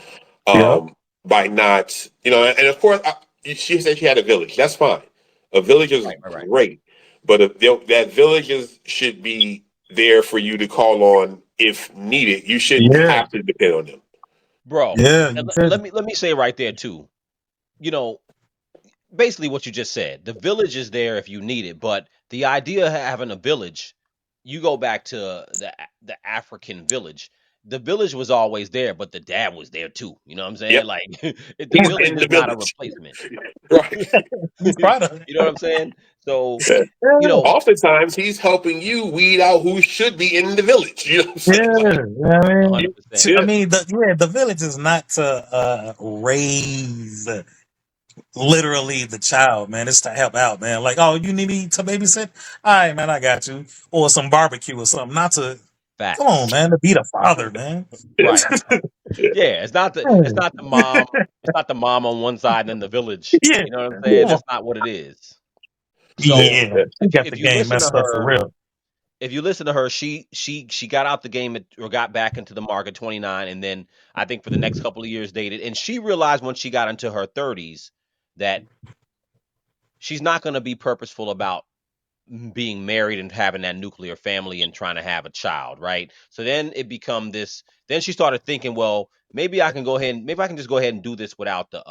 Yeah. by not, and of course, she said she had a village. That's fine. A village is right, great, but that village should be there for you to call on if needed. You shouldn't Yeah. have to depend on them. bro. Yeah. And You let me say right there too. You know, basically what you just said. The village is there if you need it, but the idea of having a village, you go back to the African village. The village was always there, but the dad was there too. You know what I'm saying? Yep, Like the he's village in is the not a village, replacement. right? He's proud of it. You know what I'm saying? So, you Yeah. know, Oftentimes, he's helping you weed out who should be in the village. You know what I'm Yeah. saying? Like, You know what I mean? 100%. I yeah, mean, the village is not to raise literally the child, man. It's to help out, man. Like, oh, you need me to babysit? All right, man, I got you. Or some barbecue or something. Not to come on, Facts. man, to be the father, man. Right. yeah. Yeah, it's not the mom, it's not the mom on one side and then the village. Yeah. You know what I'm saying? Yeah. That's not what it is. Yeah. So, Yeah. Yeah. She if you got if the you game listen to messed up for her real. if you listen to her, she got out the game or got back into the market 29, and then I think for the next couple of years dated, and she realized when she got into her 30s that she's not going to be purposeful about being married and having that nuclear family and trying to have a child, right? So then it become this. Then she started thinking, well, maybe I can just go ahead and do this without the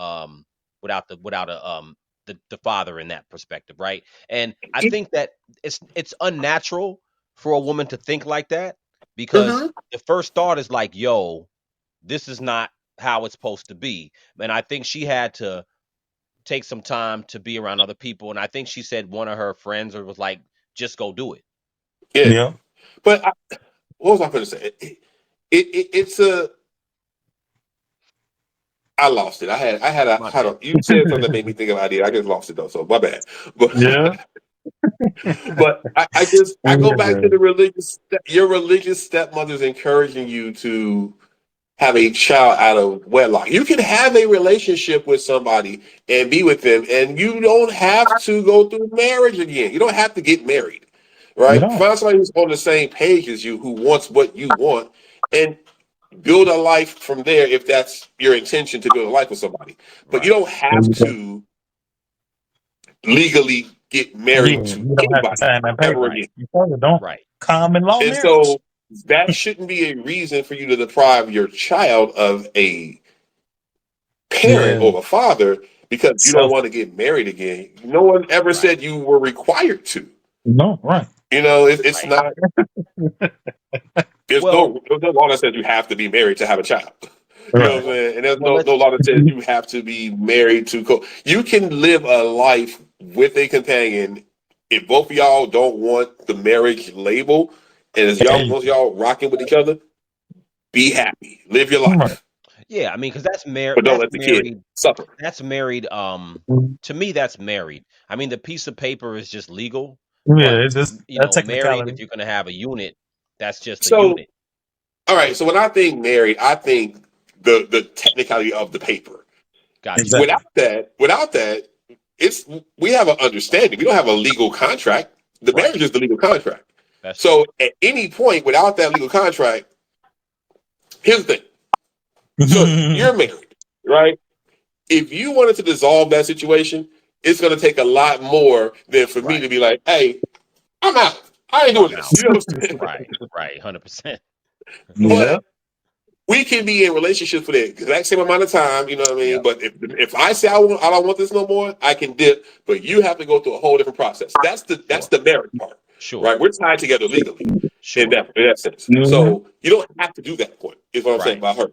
father in that perspective, right? And I think that it's unnatural for a woman to think like that because Mm-hmm. the first thought is like, yo, this is not how it's supposed to be. And I think she had to take some time to be around other people. And I think she said one of her friends or was like, just go do it. Yeah. Yeah. But what was I going to say? It's a. I lost it. My bad. You said something that made me think of an idea. I just lost it though, so my bad. But Yeah. but I go back to Yeah. the your religious stepmother's encouraging you to have a child out of wedlock. You can have a relationship with somebody and be with them, and you don't have to go through marriage again. You don't have to get married, You right? don't. Find somebody who's on the same page as you, who wants what you want, and build a life from there if that's your intention to build a life with somebody. But you Right. don't There have you go. to legally get Yeah. married to You don't have to anybody sign that ever paper. Right. again. You probably don't. Right. Common law And marriage. so that shouldn't be a reason for you to deprive your child of a parent Yeah. or a father because you don't Self. want to get married again. No one ever Right. said you were required to. No. Right. It's Right. not Well, there's no law that says you have to be married to have a child. You know what I'm Right. saying? And there's well, no let's law that says you have to be married to you can live a life with a companion if both of y'all don't want the marriage label and as y'all Hey, both y'all rocking with each other, be happy. Live your right. life. yeah, I mean, because that's But don't that's let the kid married. suffer. That's married. To me, that's married. I mean, the piece of paper is just legal, but Yeah, it's just a married, if technicality. you're going to have a unit, that's just a So unit. all right, so when I think married, I think the technicality of the paper. Got you. Exactly. Without that, it's we have an understanding. We don't have a legal contract. The Right. marriage is the legal contract. That's true. So at any point, without that legal contract, here's the thing. So you're married, right? If you wanted to dissolve that situation, it's going to take a lot more than for me Right. to be like, "Hey, I'm out. I ain't doing I'm this." out. You know what I'm saying? Right. Right. 100%. Yeah. But we can be in relationships for the exact same amount of time. You know what I mean? Yep. But if I say I don't want this no more, I can dip. But you have to go through a whole different process. That's Sure. the marriage part, Sure. right? We're tied together legally Sure. in that sense. Mhm. So you don't have to do that point. Is what I'm saying Right. about her.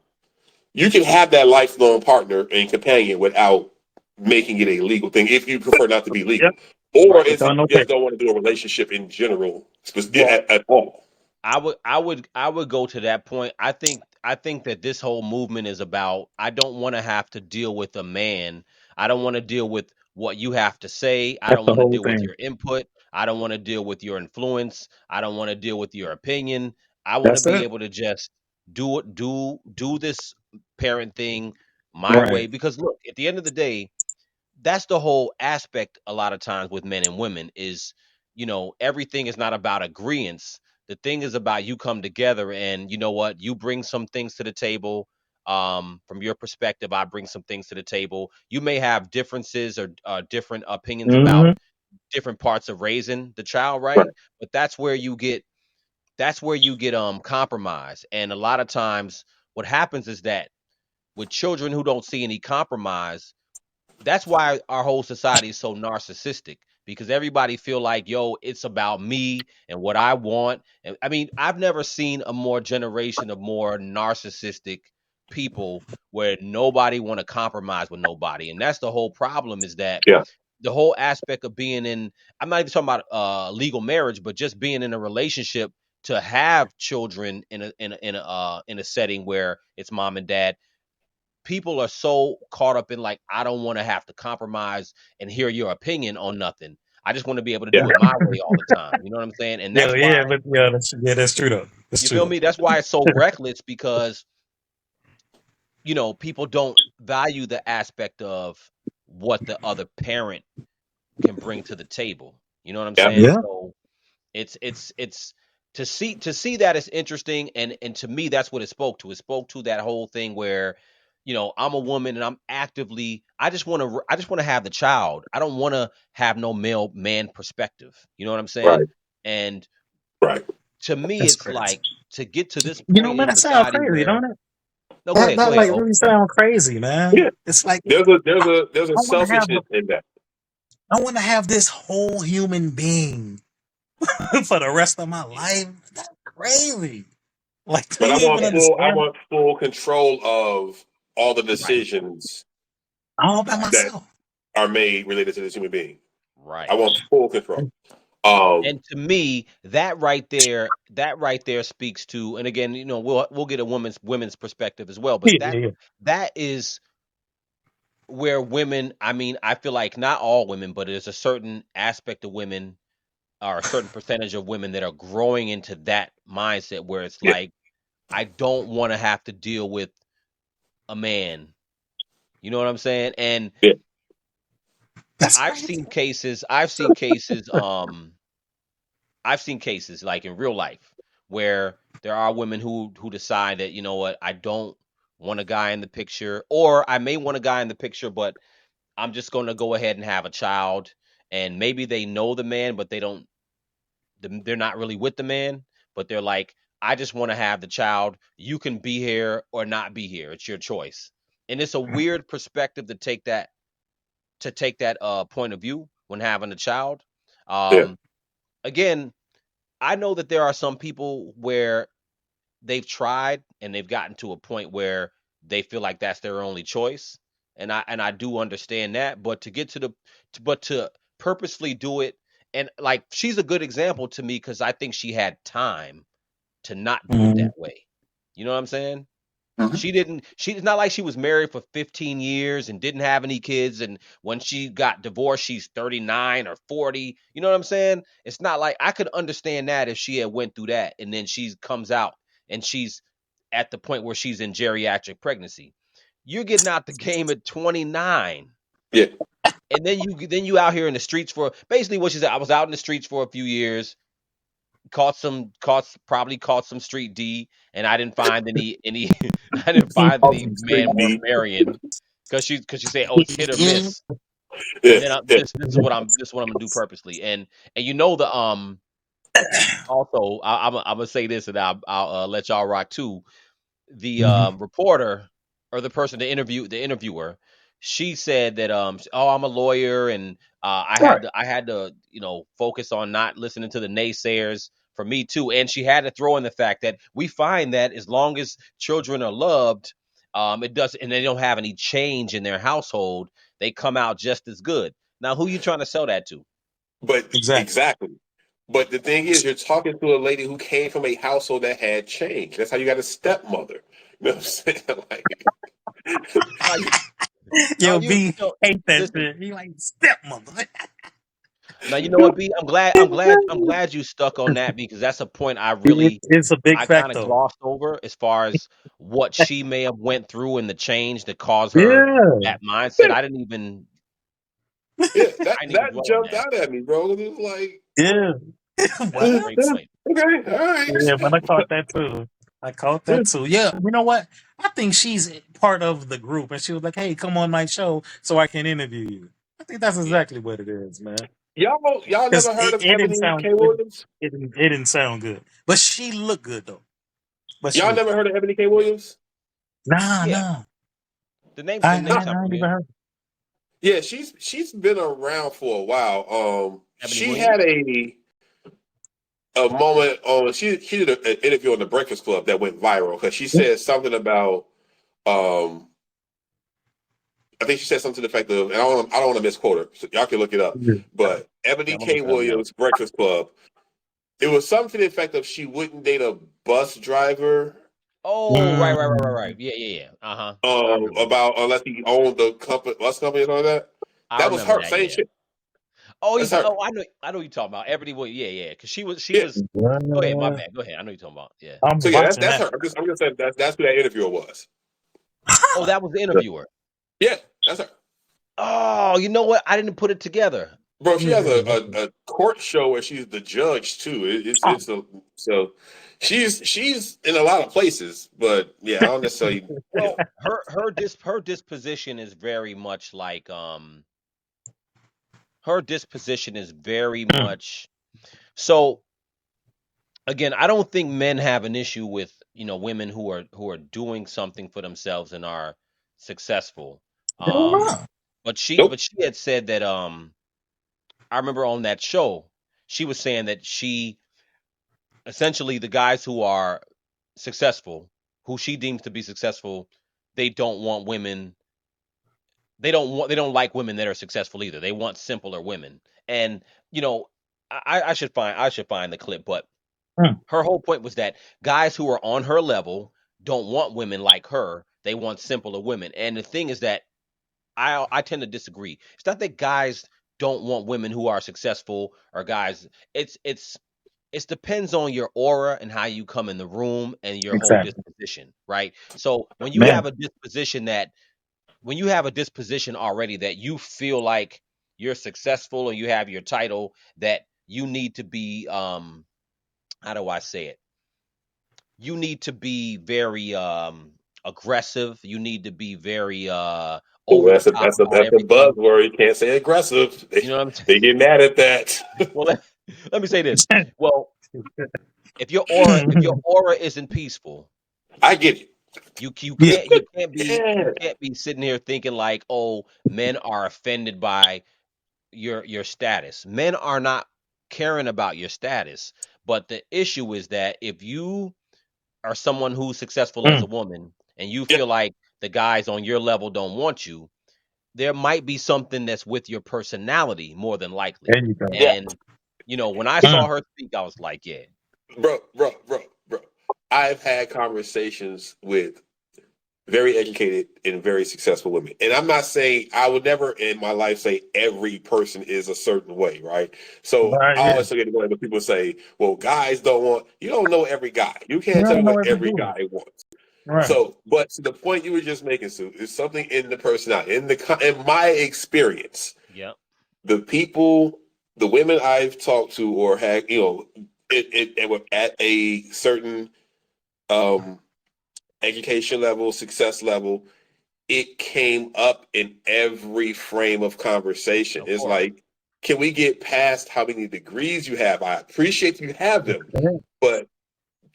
You can have that lifelong partner and companion without making it a legal thing if you prefer not to be Yep. legal, or Right. if Without you no just paper. don't want to do a relationship in general Well, at all. I would go to that point. I think that this whole movement is about I don't want to have to deal with a man. I don't want to deal with what you have to say. I That's don't the want to whole deal with thing. your input. I don't want to deal with your influence. I don't want to deal with your opinion. I want to That's be it. able to just do this parent thing my Right. way because look, at the end of the day, that's the whole aspect a lot of times with men and women is everything is not about agreements. The thing is about you come together and you know what, you bring some things to the table. From your perspective, I bring some things to the table. You may have differences or different opinions about Hmm. different parts of raising the child, Right. right? But that's where you get compromise. And a lot of times what happens is that with children who don't see any compromise, that's why our whole society is so narcissistic because everybody feel like yo it's about me and what I want. And I mean, I've never seen a more generation of more narcissistic people where nobody want to compromise with nobody. And that's the whole problem, is that Yeah. the whole aspect of being in, I'm not even talking about legal marriage, but just being in a relationship to have children in a setting where it's mom and dad. People are so caught up in like, I don't want to have to compromise and hear your opinion on nothing. I just want to be able to Yeah. do it my way all the time. You know what I'm saying? And Yeah, that's why, yeah, but yeah, that's true though. That's you true feel though. me? That's why it's so reckless because, people don't value the aspect of what the other parent can bring to the table. You know what I'm Yeah. saying? Yeah. So it's to see that is interesting, and to me that's what it spoke to. It spoke to that whole thing where I'm a woman and I'm actively, I just want to have the child. I don't want to have no male man perspective. You know what I'm saying? Right. And Right. to me That's it's crazy. like, to get to this You know, point in man, that sounds society crazy, where, don't it? no, go That ahead, go that ahead. like Oh, really sound crazy, man. Yeah. It's like There's I, a I want to have selfishness in that. I want to have this whole human being for the rest of my life. That's crazy. Like, do But you even I understand? want full control of all the right, decisions All by right, that myself. are made related to this human being. I right. want full control. Um, And to me, that right there speaks to, and again, we'll get a women's perspective as well, but Yeah, that yeah, that is where women, I mean, I feel like not all women, but there's a certain aspect of women, or a certain percentage of women, that are growing into that mindset where it's yeah, like, I don't want to have to deal with a man. You know what I'm saying? And yeah, that's I've crazy. seen cases, I've seen cases like in real life where there are women who decide that, you know what, I don't want a guy in the picture, or I may want a guy in the picture, but I'm just going to go ahead and have a child. And maybe they know the man, but they're not really with the man, but they're like, I just want to have the child. You can be here or not be here. It's your choice. And it's a weird perspective to take that point of view when having a child. yeah, Um, Again, I know that there are some people where they've tried and they've gotten to a point where they feel like that's their only choice. And I do understand that, but to get to the but to purposefully do it, and like she's a good example to me because I think she had time to not do it Mhm. that way. You know what I'm saying? Mhm. It's not like she was married for 15 years and didn't have any kids, and when she got divorced she's 39 or 40. You know what I'm saying? It's not like I could understand that if she had went through that and then she comes out and she's at the point where she's in geriatric pregnancy. You're getting out the game at 29. Yeah. And then you out here in the streets for basically what she said. I was out in the streets for a few years, probably caught some street D, and I didn't find any I didn't find any Awesome man street worth D. marrying because she said, oh, it's hit or miss. Yeah. And then Yeah. this is what I'm gonna do purposely. And the also I'm gonna say this, and I'll let y'all rock too. The Mhm. reporter, or the person, the interviewer, she said that oh, I'm a lawyer, and Right. I had to focus on not listening to the naysayers for me too. And she had to throw in the fact that we find that as long as children are loved, it does, and they don't have any change in their household, they come out just as good. Now, who you trying to sell that to? But Exactly. exactly. But the thing is, you're talking to a lady who came from a household that had change. That's how you got a stepmother. You know what I'm saying? Like, Now you now Yo, you B hate that listen. shit. He like stepmother. Now you know what, B. I'm glad you stuck on that because that's a point It's a big I kind of factor. glossed over as far as what she may have went through and the change that caused her Yeah. that mindset. yeah, I that didn't even that dwell on jumped that. out at me, bro. It was like, Yeah. That's a What? great point. okay, all Yeah, right. but I caught that too. I caught that too. Yeah, you know what? I think she's part of the group, and she was like, "Hey, come on my show so I can interview you." I think that's Yeah. exactly what it is, man. Y'all Because never heard of it didn't Ebony sound K. Williams? it didn't sound good, but she looked good though. But she Y'all looked never good. heard of Ebony K. Williams? Nah, Yeah. nah. The name sound I ain't familiar. even heard. Yeah, she's been around for a while. Ebony She had Williams? a moment on she did an interview on the Breakfast Club that went viral because she said something about um I think she said something to the effect of, and I don't want to misquote her, so y'all can look it up. Yeah. But Yeah, Ebony I'm gonna K. look it up now. Williams, Breakfast Club, it was something to the effect of she wouldn't date a bus driver Oh, right. Mm, Yeah. Uh-huh. I remember. about unless he owned the company, bus company and all that. I That was remember her that, saying yeah. shit. Oh, That's her. I know you talking about Ebony Williams. Yeah. Because she Yeah. was go ahead, my what? bad. Go ahead. I know you talking about. Yeah. I'm So yeah, watching that's that. her. I'm just saying that's who that interviewer was. Oh, that was the interviewer. Yeah, that's her. Oh, you know what? I didn't put it together. Bro, she has Yeah. a court show where she's the judge too. Oh, It's a so she's in a lot of places, but yeah, I don't necessarily you know. Well, her disposition is very much like her disposition is very mm, much so again, I don't think men have an issue with, women who are doing something for themselves and are successful. hell Um no. Nope. but she had said that I remember on that show, she was saying that she essentially the guys who are successful, who she deems to be successful, they don't want women they don't like women that are successful either. They want simpler women. And you know, I should find the clip, but Mm, her whole point was that guys who are on her level don't want women like her. They want simpler women. And the thing is that I tend to disagree. It's not that guys don't want women who are successful or guys. It depends on your aura and how you come in the room and your whole exactly, disposition, right? So man. when you have a disposition already that you feel like you're successful and you have your title, that you need to be how do I say it? You need to be very aggressive. You need to be very over Well, the top about that's a everything. buzzword. You can't say aggressive. You know what I'm saying? They get mad at that. Well, let me say this. Well, if your aura isn't peaceful, I get it. you Yeah, can't you can't be you Yeah. can't be sitting here thinking like, oh, men are offended by your status. Men are not caring about your status. But the issue is that if you are someone who's successful as a woman, and you feel like the guys on your level don't want you, there might be something that's with your personality more than likely. There you go. Yeah, And when I saw her speak, I was like, yeah, bro. I've had conversations with very educated and very successful women. And I'm not saying, I would never in my life say every person is a certain way, right? So Right, I yeah. always forget when people say, well, guys don't want, you don't know every guy. You You can't tell me don't know what every every dude. guy wants. Right. So, but to the point you were just making, Sue, is something in the personality. In my experience, yep, the women I've talked to or had, it were at a certain um, education level, success level, it came up in every frame of conversation. of It's course, like, can we get past how many degrees you have? I appreciate you have them, Yeah. but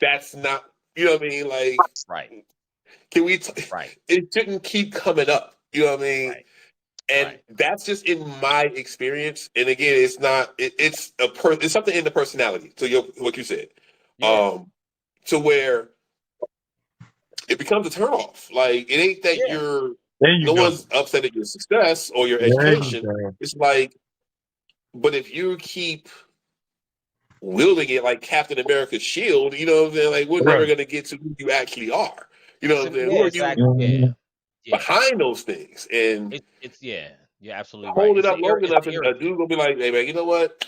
that's not, you know what I mean? Like, right, can we, right, it shouldn't keep coming up, you know what I mean? right, And right. that's just in my experience. And again, it's not, it's something in the personality to what you said. Yeah, Um, to where it becomes a turnoff. Like it ain't that yeah, There you no go. one's upset at your success or your There you education. go. It's like, but if you keep wielding it like Captain America's shield, you know what I'm saying? Like we're never Right. gonna get to who you actually are. You know what I'm saying? yeah, Who are you exactly, yeah, Mhm. yeah. behind those things? And It's yeah, you're absolutely right. hold it up long It's enough, and a irritant. dude gonna be like, "Hey man, you know what?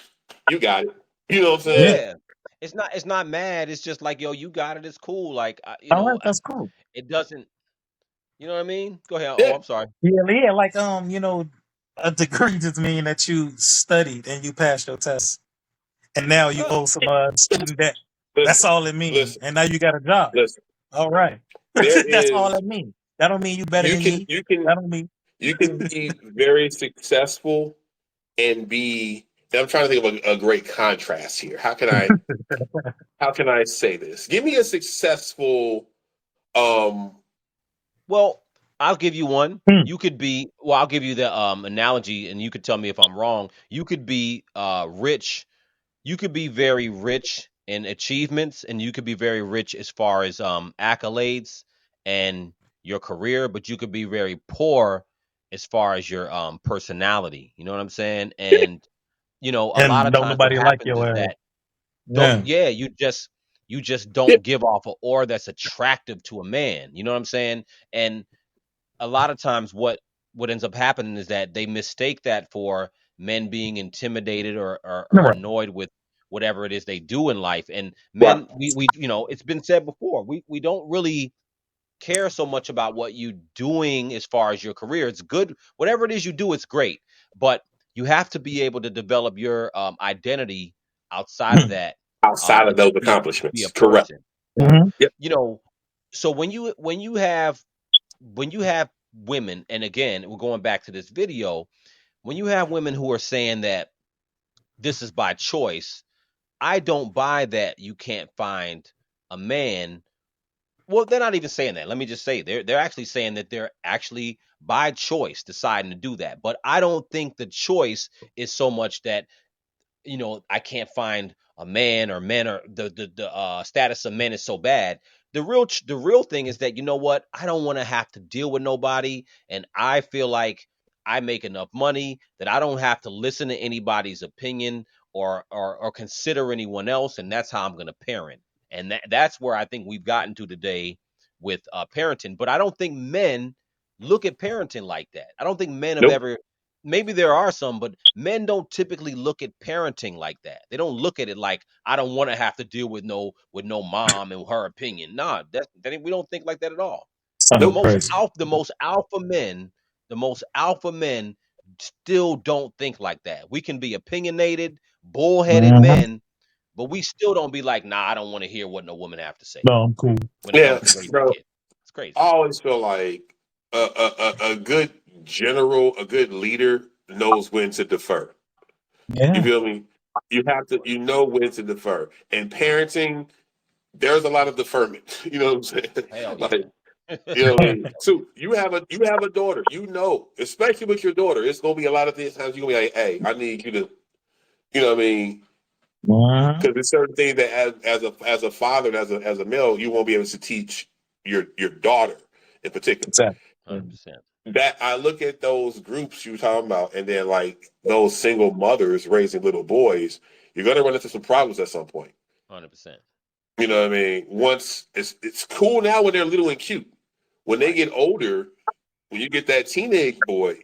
You got it." You know what I'm saying? Yeah. Yeah, it's not mad. It's just like, yo, you got it. It's cool. Like, All right, that's cool. it doesn't. You know what I mean? Go ahead. Oh, Yeah. I'm sorry. Yeah, yeah, like a degree just mean that you studied and you passed your test, and now you Huh. owe some student debt. That's Listen, all it means. listen, And now you got a job. listen. All right, There that's all is it means. That don't mean you better you than can me. you can That don't mean. you can be very successful and be. And I'm trying to think of a great contrast here. How can I say this? Give me a successful um Well, I'll give you one. Hmm. You could be. Well, I'll give you the analogy, and you could tell me if I'm wrong. You could be rich. You could be very rich in achievements, and you could be very rich as far as accolades and your career, but you could be very poor as far as your personality. You know what I'm saying? And a lot And of don't times what nobody like happens is your ass. that don't Yeah. yeah, you just yeah, don't give off an aura that's attractive to a man. You know what I'm saying? And a lot of times what ends up happening is that they mistake that for men being intimidated or Right. annoyed with whatever it is they do in life. And right. men, we it's been said before, we don't really care so much about what you doing as far as your career. It's good, whatever it is you do, it's great, but you have to be able to develop your identity outside of Hmm. that, Outside of and to those be a accomplishments. Correct. person. Hmm. Yep. You know, so when you have women, and again, we're going back to this video, when you have women who are saying that this is by choice, I don't buy that you can't find a man. Well, they're not even saying that. Let me just say they're actually saying that they're actually by choice deciding to do that. But I don't think the choice is so much that I can't find a man, or men, or the status of men is so bad. The real thing is that, you know what, I don't want to have to deal with nobody, and I feel like I make enough money that I don't have to listen to anybody's opinion or consider anyone else, and that's how I'm going to parent. And that's where I think we've gotten to today with parenting. But I don't think men look at parenting like that. I don't think men have Nope. ever. Maybe there are some, but men don't typically look at parenting like that. They don't look at it like, I don't want to have to deal with no mom and her opinion. Nah, we don't think like that at all. The Sound Nope. most crazy. alpha the most alpha men, the most alpha men still don't think like that. We can be opinionated, bullheaded Hmm. men, but we still don't be like, nah, I don't want to hear what no woman have to say No, I'm cool. when it Yeah, comes to raising bro. kids. It's crazy. I always feel like a good general, a good leader knows when to defer. You Yeah. feel me? You have to, when to defer. And parenting, there's a lot of deferment. You know what I'm saying? Hell yeah. Like, you know what I mean? So you have a daughter. Especially with your daughter, it's gonna be a lot of these times you're gonna be like, hey, I need you to, you know what I mean, Mhm. Because there's certain things that as a father and as a male, you won't be able to teach your daughter in particular. Exactly. 100%. That I look at those groups you were talking about, and then like those single mothers raising little boys, you're gonna run into some problems at some point. 100%. You know what I mean? Once it's cool now when they're little and cute. When they Right. get older, when you get that teenage boy,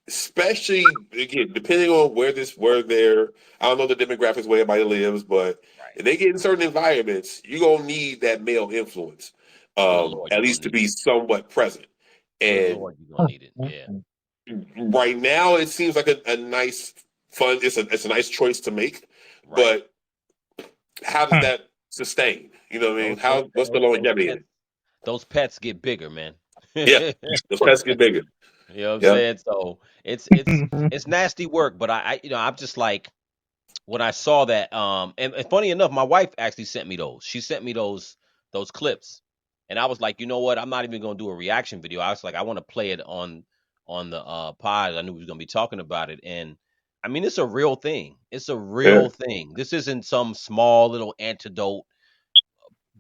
especially again, depending on where they're I don't know the demographics where everybody lives, but Right. if they get in certain environments, you're gonna need that male influence. Good Lord, At you're gonna least to need be it. somewhat present. Good And Lord, you're gonna need it. Yeah. Mhm. right now it seems like a nice fun it's a nice choice to make, Right. but how does Mhm. that sustain? You know what I mean? Those those How what's the those longevity in pets it? those pets get bigger, man. Yeah, those pets get bigger. You know what I'm Yeah. saying? So it's nasty work, but I'm just like when I saw that, and funny enough, my wife actually sent me those. She sent me those clips, and I was like, you know what? I'm not even gonna do a reaction video. I was like, I want to play it on the pod. I knew we was gonna be talking about it, and I mean, it's a real thing. It's a Yeah. real thing. This isn't some small little antidote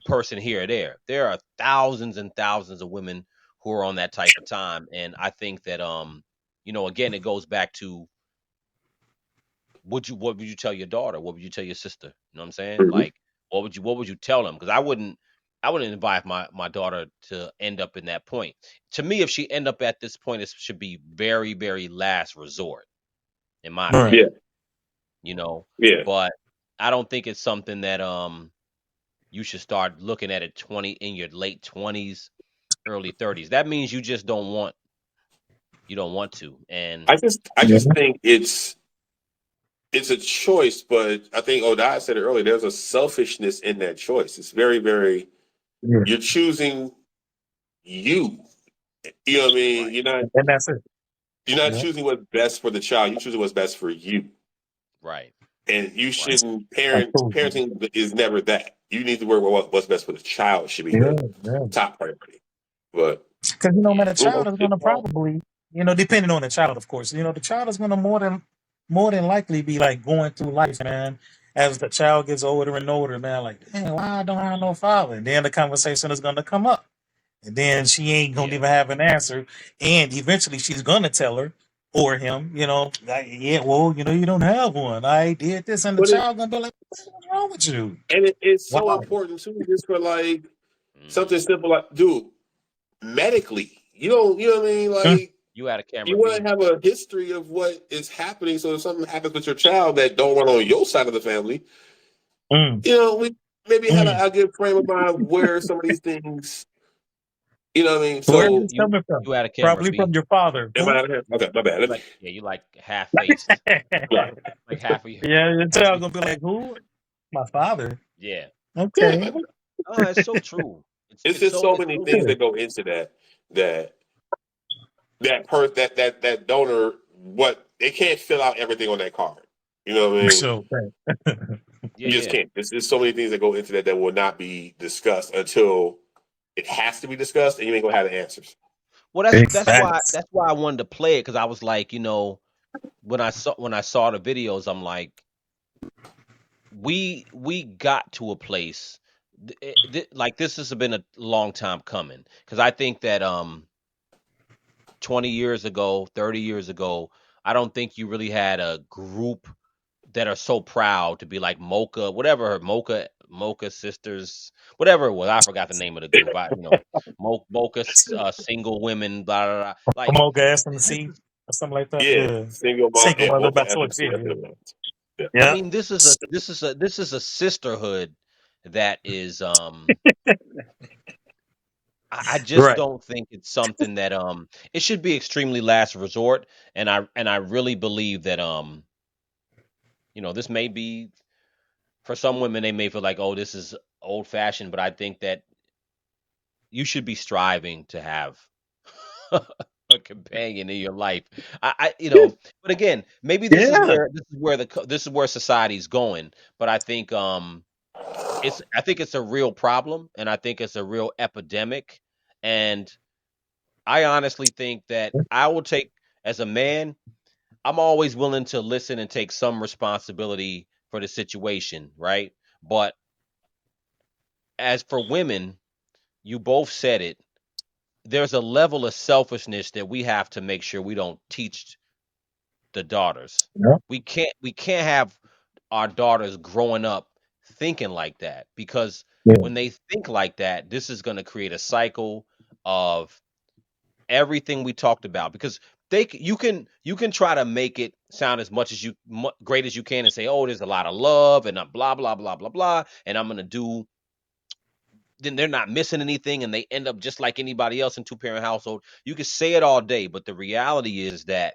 person here or there. There are thousands and thousands of women who are on that type of time, and I think that again, it goes back to what would you tell your daughter? What would you tell your sister? You know what I'm saying? Mhm. Like, what would you tell them? Because I wouldn't invite my daughter to end up in that point. To me, if she end up at this point, it should be very, very last resort, in my Right. Yeah. opinion. You know, Yeah. but I don't think it's something that you should start looking at it 20s, early 30s. That means you don't want to. And I Yeah. just think it's a choice, but I think Odai said it earlier. There's a selfishness in that choice. It's very, very. Yeah. You're choosing you. You know what I mean? right, And that's it. You're not Yeah. choosing what's best for the child. You're choosing what's best for you. right, And you right. shouldn't That's cool. parenting is never that. You need to work with what's best for the child should be Yeah. the Yeah. top priority. But Because Yeah. man, a you know, child is it, gonna probably, depending on the child, of course, the child is gonna more than likely be like going through life, man. As the child gets older and older, man, like, damn, why I don't have no father? And then the conversation is gonna come up. And then she ain't gonna Yeah. even have an answer. And eventually she's gonna tell her or him, like, yeah, well, you don't have one. I did this, and the but it child gonna be like, what's wrong with you? and it's so Wow. important too, just for like Hmm. something simple like, dude, medically, you know what I mean? Mm, Like You had a camera, you want B. to have a history of what is happening, so if something happens with your child that don't run on your side of the family, mm, we maybe have mm. a good frame of mind where some of these things, you know what I mean? Where is You So this you coming from? you had a camera, Probably from B. your father. am I Who? out of here? Okay, my bad. You Let me. like yeah, you like half faced. Right. Like half of you Yeah, your half of child you. gonna be like, who? My father. Yeah. Okay. Yeah. Oh, it's so true. It's It's it's just so so it's many so things true. that go into that that donor what they can't fill out everything on that card. You know what I mean? So, Yeah, You just yeah. can't. There's so many things that go into that will not be discussed until it has to be discussed, and you ain't gonna have the answers. Well, that's big that's why facts. that's why I wanted to play it because I was like, when I saw the videos, I'm like, we got to a place like this has been a long time coming because I think that 20 years ago, 30 years ago, I don't think you really had a group that are so proud to be like Mocha, whatever Mocha sisters, whatever it was. I forgot the name of the group. Mocha single women, blah blah blah. Like, Mocha SMC or something like that. Yeah, Yeah. single mom Single and mother Mocha by choice. FMC. Yeah, That's yeah. what it was. Yeah. I Yeah. mean, this is a sisterhood that is I just Right. don't think it's something that it should be extremely last resort, and I really believe that this may be for some women they may feel like, oh, this is old fashioned, but I think that you should be striving to have a companion in your life. But again, maybe this is Yeah. where this is where society's going. But I think it's a real problem, and I think it's a real epidemic. And I honestly think that I will take as a man, I'm always willing to listen and take some responsibility for the situation, right? But as for women, you both said it. There's a level of selfishness that we have to make sure we don't teach the daughters. Yeah. We can't have our daughters growing up thinking like that, because Yeah. when they think like that, this is going to create a cycle of everything we talked about, because you can try to make it sound as much as great as you can and say, oh, there's a lot of love and blah blah blah blah blah, and I'm going to do, then they're not missing anything and they end up just like anybody else in two-parent household. You can say it all day, but the reality is that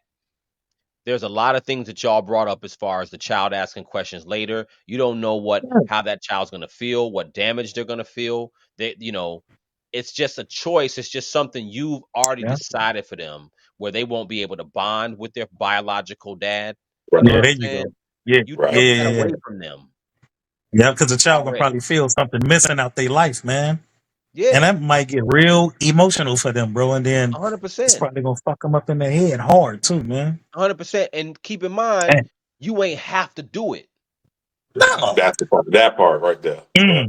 there's a lot of things that y'all brought up as far as the child asking questions later. You don't know how that child's going to feel, what damage they're going to feel. It's just a choice. It's just something you've already Yeah. decided for them, where they won't be able to bond with their biological dad. You know Right. what Yeah, I'm there you saying? go. Yeah, You yeah, Right. took yeah, that yeah. away from them Yeah, because the child gonna already. probably feel something missing out their life, man. And Yeah, that might get real emotional for them, bro. And then it's 100%. probably gonna fuck them up in the head hard too, man. 100%. And keep in mind, And you ain't have to do it. no, That's the part. That part right there. Yeah.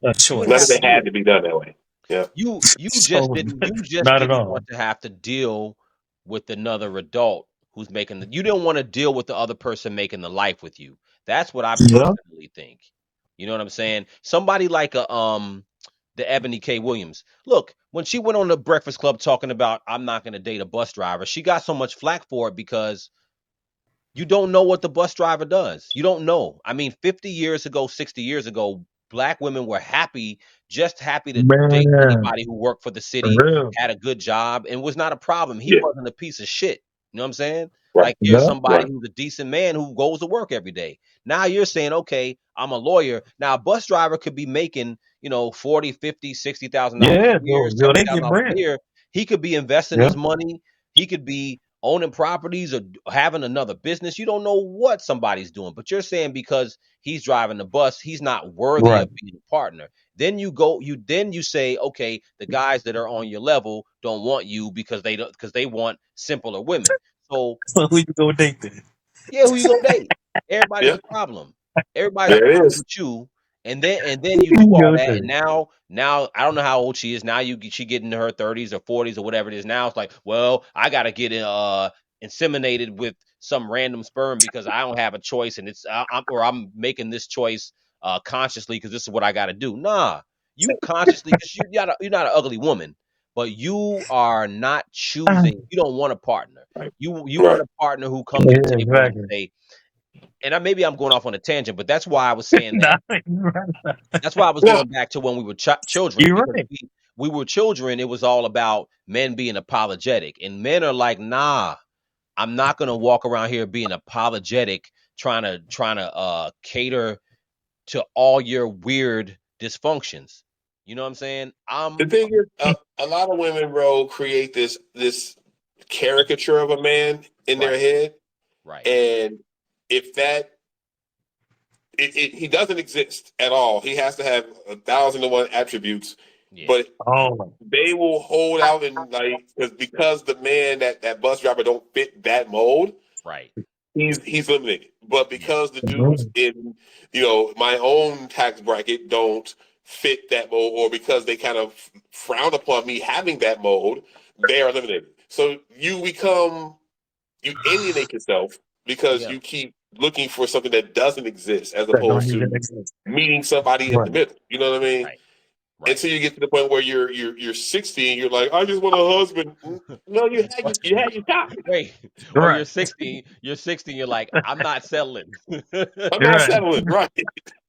a You ain't None have of choice. to it do had it. to be done that way. Yeah. You just So didn't you just not at didn't all. want to have to deal with another adult who's making you didn't want to deal with the other person making the life with you. That's what I Yeah, personally think. You know what I'm saying? Somebody like the Ebony K. Williams. Look, when she went on the Breakfast Club talking about I'm not gonna date a bus driver, she got so much flack for it because you don't know what the bus driver does. You don't know. I mean, 50 years ago, 60 years ago, black women were happy, just happy to date man, anybody who worked for the for city, real. had a good job, and was not a problem. He Yeah. wasn't a piece of shit. You know what I'm saying? Right. Like, here's Yeah, somebody Right. who's a decent man who goes to work every day. Now you're saying, okay, I'm a lawyer. Now a bus driver could be making, 40, 50, $60,000 a yeah, year, yo, they get $70,000 a bread. year. He could be investing Yeah, his money. He could be owning properties or having another business. You don't know what somebody's doing, but you're saying because he's driving the bus, he's not worthy right. of being a partner. Then you say, okay, the guys that are on your level don't want you because they want simpler women. So So who you go date then? yeah, who you gonna date? Everybody's Yeah. a problem. Everybody's a There it problem is. but you. And then you Who do you all go that, and date? now I don't know how old she is. Now she get into her 30s or 40s or whatever it is. Now it's like, well, I gotta get inseminated with some random sperm because I don't have a choice, and I'm making this choice consciously because this is what I got to do. Nah, you consciously, because you're not an ugly woman, but you are not choosing. You don't want a partner. Right. You want Right. a partner who come to the Yeah, table and exactly. say, and maybe I'm going off on a tangent, but that's why I was saying that. Nah, you're right. That's why I was No. going back to when we were children, You're because right. we were children. It was all about men being apologetic, and men are like, nah, I'm not gonna walk around here being apologetic, trying to cater to all your weird dysfunctions. You know what I'm saying? The thing is, a lot of women, bro, create this caricature of a man in their Right, head, right, and if he doesn't exist at all. He has to have 1,001 attributes, yeah, but Oh, they will hold out and like because the man that bus driver don't fit that mold, right, he's limited. But yeah, because the dudes man. in my own tax bracket don't fit that mold, or because they kind of frown upon me having that mold, they are limited. So you alienate yourself because yeah, you keep looking for something that doesn't exist as That don't opposed even to exist. meeting somebody in the Right. middle. You know what I mean? right, right, Until you get to the point where you're 60 and you're like, I just want a husband. No, you had your shot. Wait, or Right. you're 60, you're like, I'm not settling. I'm You're not right. settling. Right.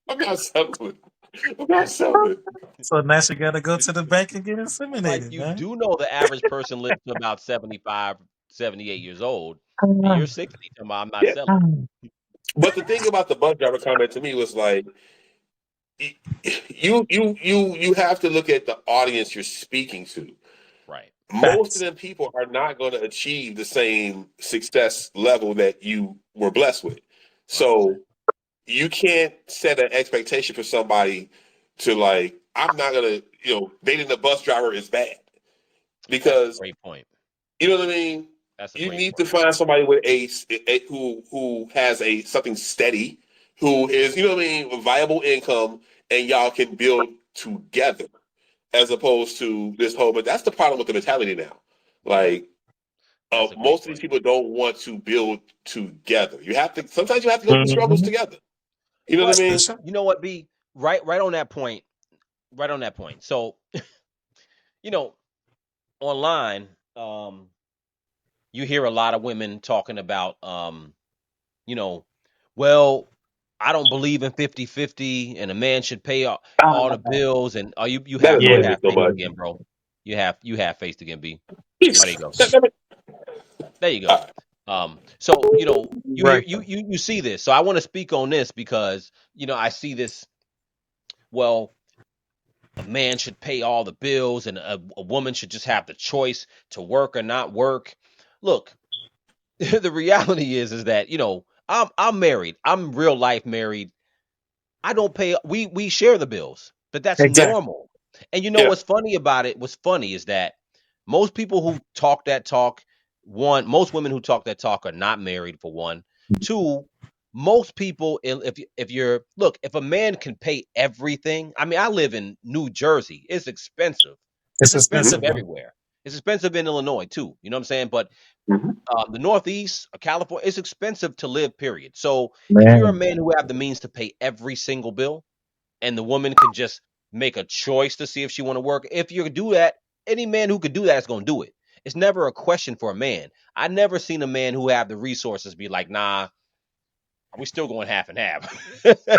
I'm not settling. I'm not settling. So now she got to go to the bank and get Like, inseminated, you man. do know the average person lives to about 75, 78 years old, and Ah, you're 60, talking about I'm not Yeah. settling. ah. But the thing about the bus driver comment to me was like, you have to look at the audience you're speaking to. Right, Most of Facts. them people are not going to achieve the same success level that you were blessed with. 100%. So you can't set an expectation for somebody to like, I'm not gonna, dating a bus driver is bad That's a because great point. you know what I mean. That's a You great need to point. find somebody with who has a something steady, who is, you know what I mean, a viable income, and y'all can build together as opposed to this whole. But that's the problem with the mentality now. Yeah, Like, that's a great most of these point. people don't want to build together. You have to. Sometimes you have to go through struggles Mhm. together. You know what I But For mean? sure. you know what, B? Right on that point. Right on that point. So, you know, online, you hear a lot of women talking about, you know, well, I don't believe in 50-50 and a man should pay all the bills and you That have Yeah. annoys me so faced much. again, bro. You have faced again, B. Oh, there you go. That- that- There you all go. right. So you hear Right. you see this. So I want to speak on this because I see this. Well, a man should pay all the bills and a woman should just have the choice to work or not work. Look, the reality is that I'm married. I'm real life married. I don't pay. We share the bills, but that's Exactly. normal. And Yeah. what's funny about it? What's funny is that most people who talk that talk, most women who talk that talk are not married. For one, two, most people, if you're look, if a man can pay everything, I mean, I live in New Jersey. It's expensive. It's It's expensive expensive, Mhm. bro. everywhere. It's expensive in Illinois too. You know what I'm saying? But Mhm. the Northeast, California, it's expensive to live. Period. So if you're a Man. man who have the means to pay every single bill, and the woman can just make a choice to see if she want to work, if you do that, any man who could do that is going to do it. It's never a question for a man. I never seen a man who have the resources be like, nah, we still going half and half.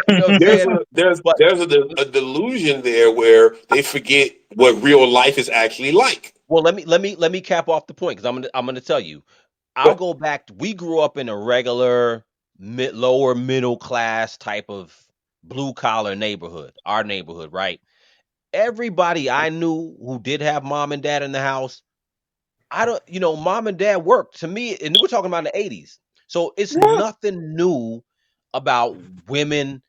You know what I'm There's saying? a there's But there's a delusion there where they forget what real life is actually like. well, let me cap off the point because I'm gonna tell you. I'll But go back. We grew up in a regular lower middle class type of blue collar neighborhood. Our neighborhood, right? Everybody I knew who did have mom and dad in the house, I don't, mom and dad worked. To me, and we're talking about the '80s, so it's Yeah. nothing new about women.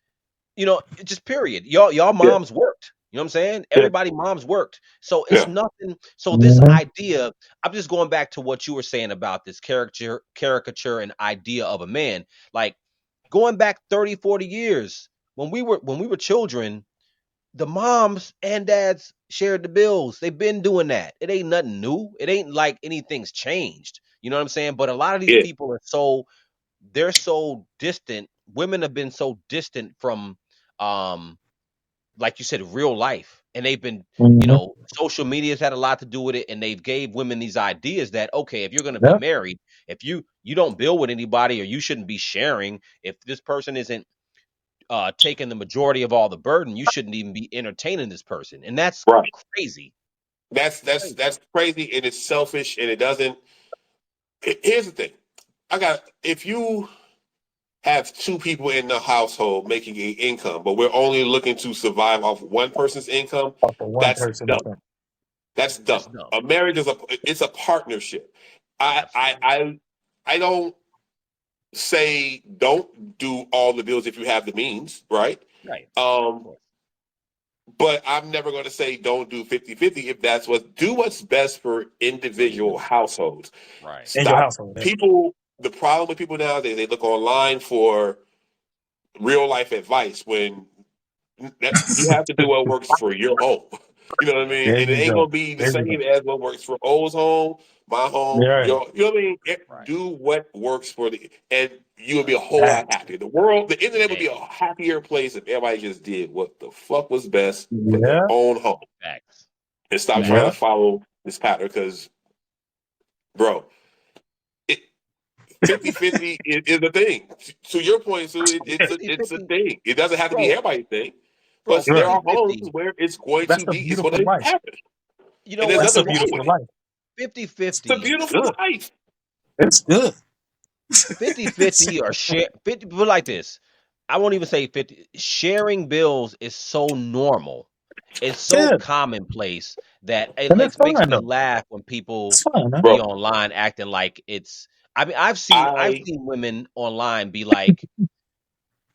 Just period. Y'all yeah, moms worked. You know what I'm saying? yeah, Everybody moms worked. So it's yeah, nothing. So this Mhm. idea, I'm just going back to what you were saying about this caricature and idea of a man. Like going back 30, 40 years, when we were children, the moms and dads shared the bills. They've been doing that. It ain't nothing new. It ain't like anything's changed. You know what I'm saying? But a lot of these yeah. people they're so distant. Women have been so distant from um like you said, real life. And they've been, Mhm. social media's had a lot to do with it, and they've gave women these ideas that okay, if you're going to be Yep. married, if you don't build with anybody, or you shouldn't be sharing, if this person isn't taking the majority of all the burden, you shouldn't even be entertaining this person, and that's Right. crazy. That's that's Crazy. that's crazy, and it's selfish, and it doesn't. Here's the thing. If you have two people in the household making an income, but we're only looking to survive off one person's income, Off of one that's person. dumb. That's dumb. That's dumb. A marriage is it's a partnership. I I Absolutely. I I don't say don't do all the bills if you have the means, right? Right. Of Um, course. but I'm never going to say don't do 50-50 if that's do what's best for individual households. Right. In your Stop household. Yeah. people. The problem with people nowadays, they look online for real life advice when you have to do what works for your home. You know what I mean? There And it you ain't go. gonna be the There you go. same as what works for O's home, my home. Yeah. You know what I mean? Right. Do what works for and you would be a Right. whole lot That. happier. The internet would be a Man. happier place if everybody just did what the fuck was best for their Yeah. own home Facts. and stop trying Yeah. to Facts. follow this pattern. Because, bro, it, 50-50 is a thing. To your point, Sue, it's a 50-50, thing. It doesn't have to be bro. everybody's thing, Bro, but there Right. are homes 50-50. where That's a it's going beautiful to life. happen, You and know there's what? That's a nothing wrong with beautiful it. life. It's a 50-50. beautiful Good. life. It's good. 50-50 or share 50 people like this. I won't even say 50. Sharing bills is so normal. It's so Yeah. commonplace that And it it's makes fine me though. laugh when people It's fine, man. be Bro, online acting like it's I mean, I've I seen women online be like,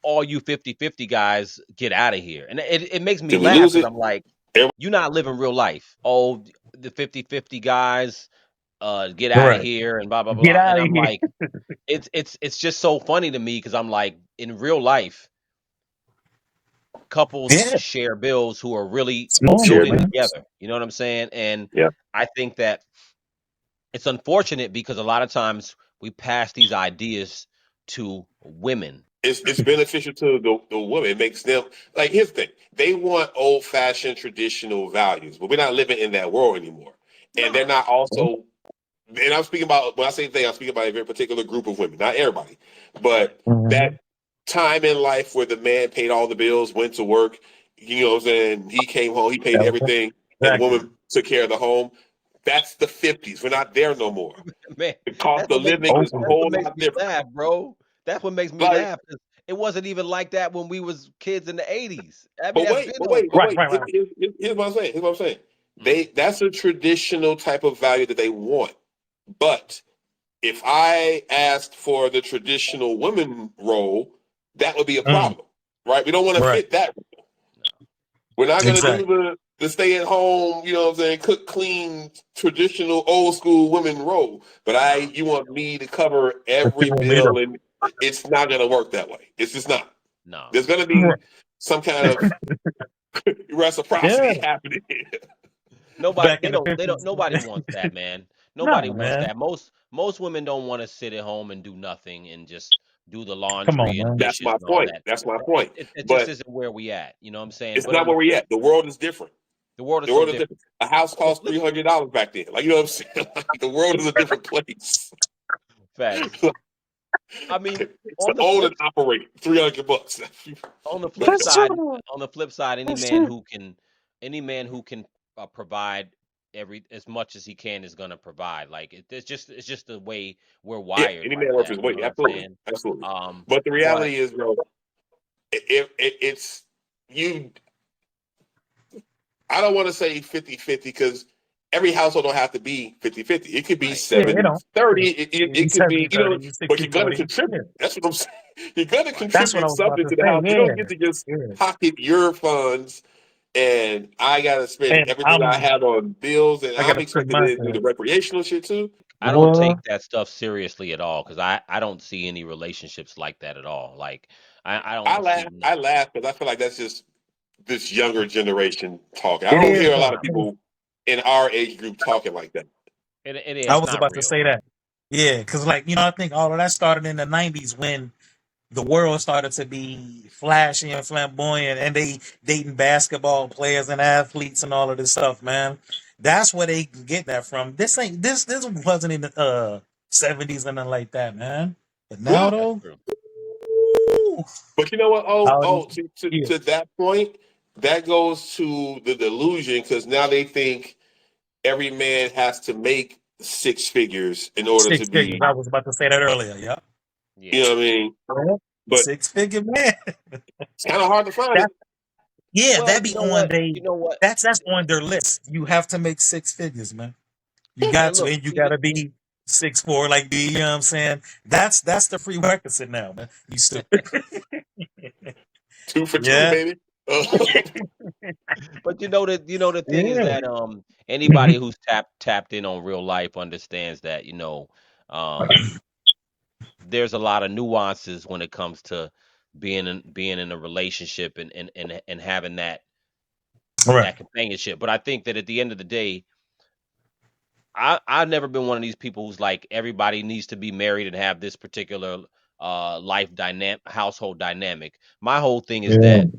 all you 50-50 guys get out of here. And it makes me did we laugh lose because it? I'm like, Every- you're not living real life. Oh, the 50-50 guys, get out of Right. here and blah blah Get blah. And out of I'm here. like, it's just so funny to me because I'm like, in real life, couples Yeah, share bills who are really small, Share building man. bills. together. You know what I'm saying? And Yeah. I think that it's unfortunate because a lot of times we pass these ideas to women. It's beneficial to the women. It makes them like here's the thing. They want old fashioned traditional values, but we're not living in that world anymore. And they're No. not also and I'm speaking about when I say they, I'm speaking about a very particular group of women, not everybody. Right. But that Mhm. time in life where the man paid all the bills, went to work, you know what I'm saying? He came home, he paid everything, and the Exactly. woman took care of the home. That's the 50s. We're not there no more. Man, The cost of living is a that's Hopefully. what whole makes lot me different. laugh, bro. That's what makes me Like, laugh. 'Cause it wasn't even like that when we was kids in the 80s. I mean, but that's wait, been but over. wait, but Right, wait. right, right. Here's what I'm saying. Here's what I'm saying. Mm. That's a traditional type of value that they want. But if I asked for the traditional women role, that would be a Mm, problem, right? We don't want to right. fit that. No. We're not going to do Exactly. the stay at home, you know what I'm saying, cook, clean, traditional, old school women role. But No. you want me to cover But you every want me to. bill, and it's not going to work that way. It's just not. No. There's going to Right. be some kind of Yeah. reciprocity happening. Nobody Back in the they don't 50s. nobody wants that, man. Nobody Nah, wants man. that. Most women don't want to sit at home and do nothing and just do the Come on, laundry and man. That's dishes my and all point. that. That's my point. It just But isn't where we at. You know what I'm saying? it's But not on the where we're flip, at. The world is different. the world is The so world is different. different. A house The cost flip $300 back then. Like you know what I'm saying? Like, the world is a different place. facts. I mean, To on the own flip and operate $300. on the flip That's side, true. That's true. any man who can provide every as much as he can is going to provide. Like it's just the way we're Yeah, wired any like man worth that. his You know weight. what I'm Absolutely, saying? absolutely. Um, But the but reality is, bro, it's you. I don't want to say 50-50 because every household don't have to be 50-50. It could be right, Yeah, you know. 70-30. It could be, 70, 30, but 60, you're gonna 40. Yeah. contribute. That's what I'm saying. You're gonna right. That's what I contribute was about something to to the say. house. You Yeah. don't get to just Yeah. pocket your funds and I gotta spend And everything I have on bills, and I I'm gotta put expected to do myself. the recreational shit too. I don't What? take that stuff seriously at all because I don't see any relationships like that at all. Like I don't see I none. laugh because I feel like that's just this younger generation talking. I It don't is hear a lot though. of people in our age group talking like that. I It's was not about to real. say that. Yeah, because like I think all of that started in the '90s when the world started to be flashy and flamboyant, and they dating basketball players and athletes and all of this stuff. Man, that's where they get that from. This wasn't in the '70s and nothing like that, man. But now Yeah, That's though, true. ooh, but you know what? all these To kids, that point, that goes to the delusion because now they think every man has to make six figures in order to six figures. be. I was about to say that earlier. Yeah, You Yeah. know what I mean? yeah. But 6 figure man. it's kind of hard to find it. Yeah, Well, that be on you know what? that's on their list. You have to make 6 figures, man. You And got to, look, and you see, gotta be 6'4", like B. You know what I'm saying? That's the prerequisite now, man. You stupid. Two for two, Yeah, baby. but the thing is yeah. that anybody who's tapped in on real life understands that um there's a lot of nuances when it comes to being in a relationship and having Right. that companionship. But I think that at the end of the day, I've never been one of these people who's like everybody needs to be married and have this particular life dynamic household dynamic. My whole thing is Yeah. that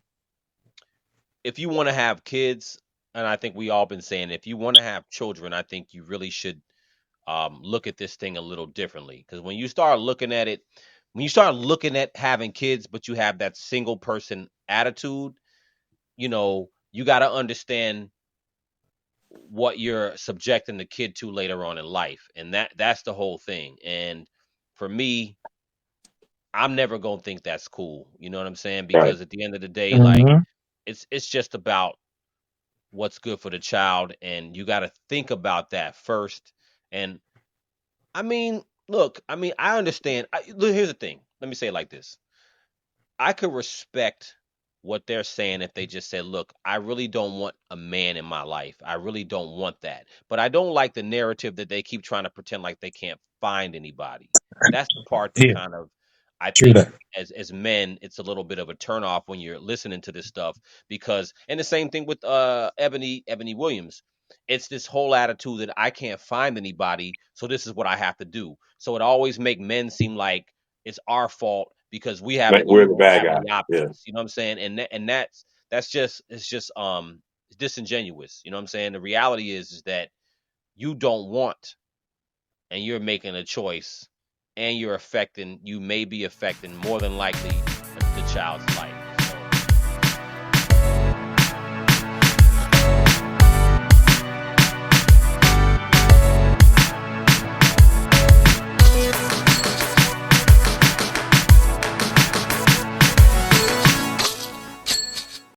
if you want to have kids, and I think we all been saying if you want to have children, I think you really should look at this thing a little differently. Because when you start looking at it, when you start looking at having kids, but you have that single person attitude, you got to understand what you're subjecting the kid to later on in life, and that's the whole thing. And for me, I'm never gonna think that's cool. You know what I'm saying? Right. Because at the end of the day, like Hmm. it's just about what's good for the child, and you got to think about that first. And I mean, look, I understand. Look, here's the thing. Let me say it like this: I could respect what they're saying if they just said, "Look, I really don't want a man in my life. I really don't want that." But I don't like the narrative that they keep trying to pretend like they can't find anybody. That's the part that Yeah. kind of I True think that. as men, it's a little bit of a turnoff when you're listening to this stuff because, and the same thing with Ebony Williams. It's this whole attitude that I can't find anybody, so this is what I have to do. So it always make men seem like it's our fault because Like we we're the don't bad have guy. any Yeah. options. You know what I'm saying? And that's just it's just disingenuous. You know what I'm saying? The reality is that you don't want and you're making a choice and you may be affecting more than likely the child's life.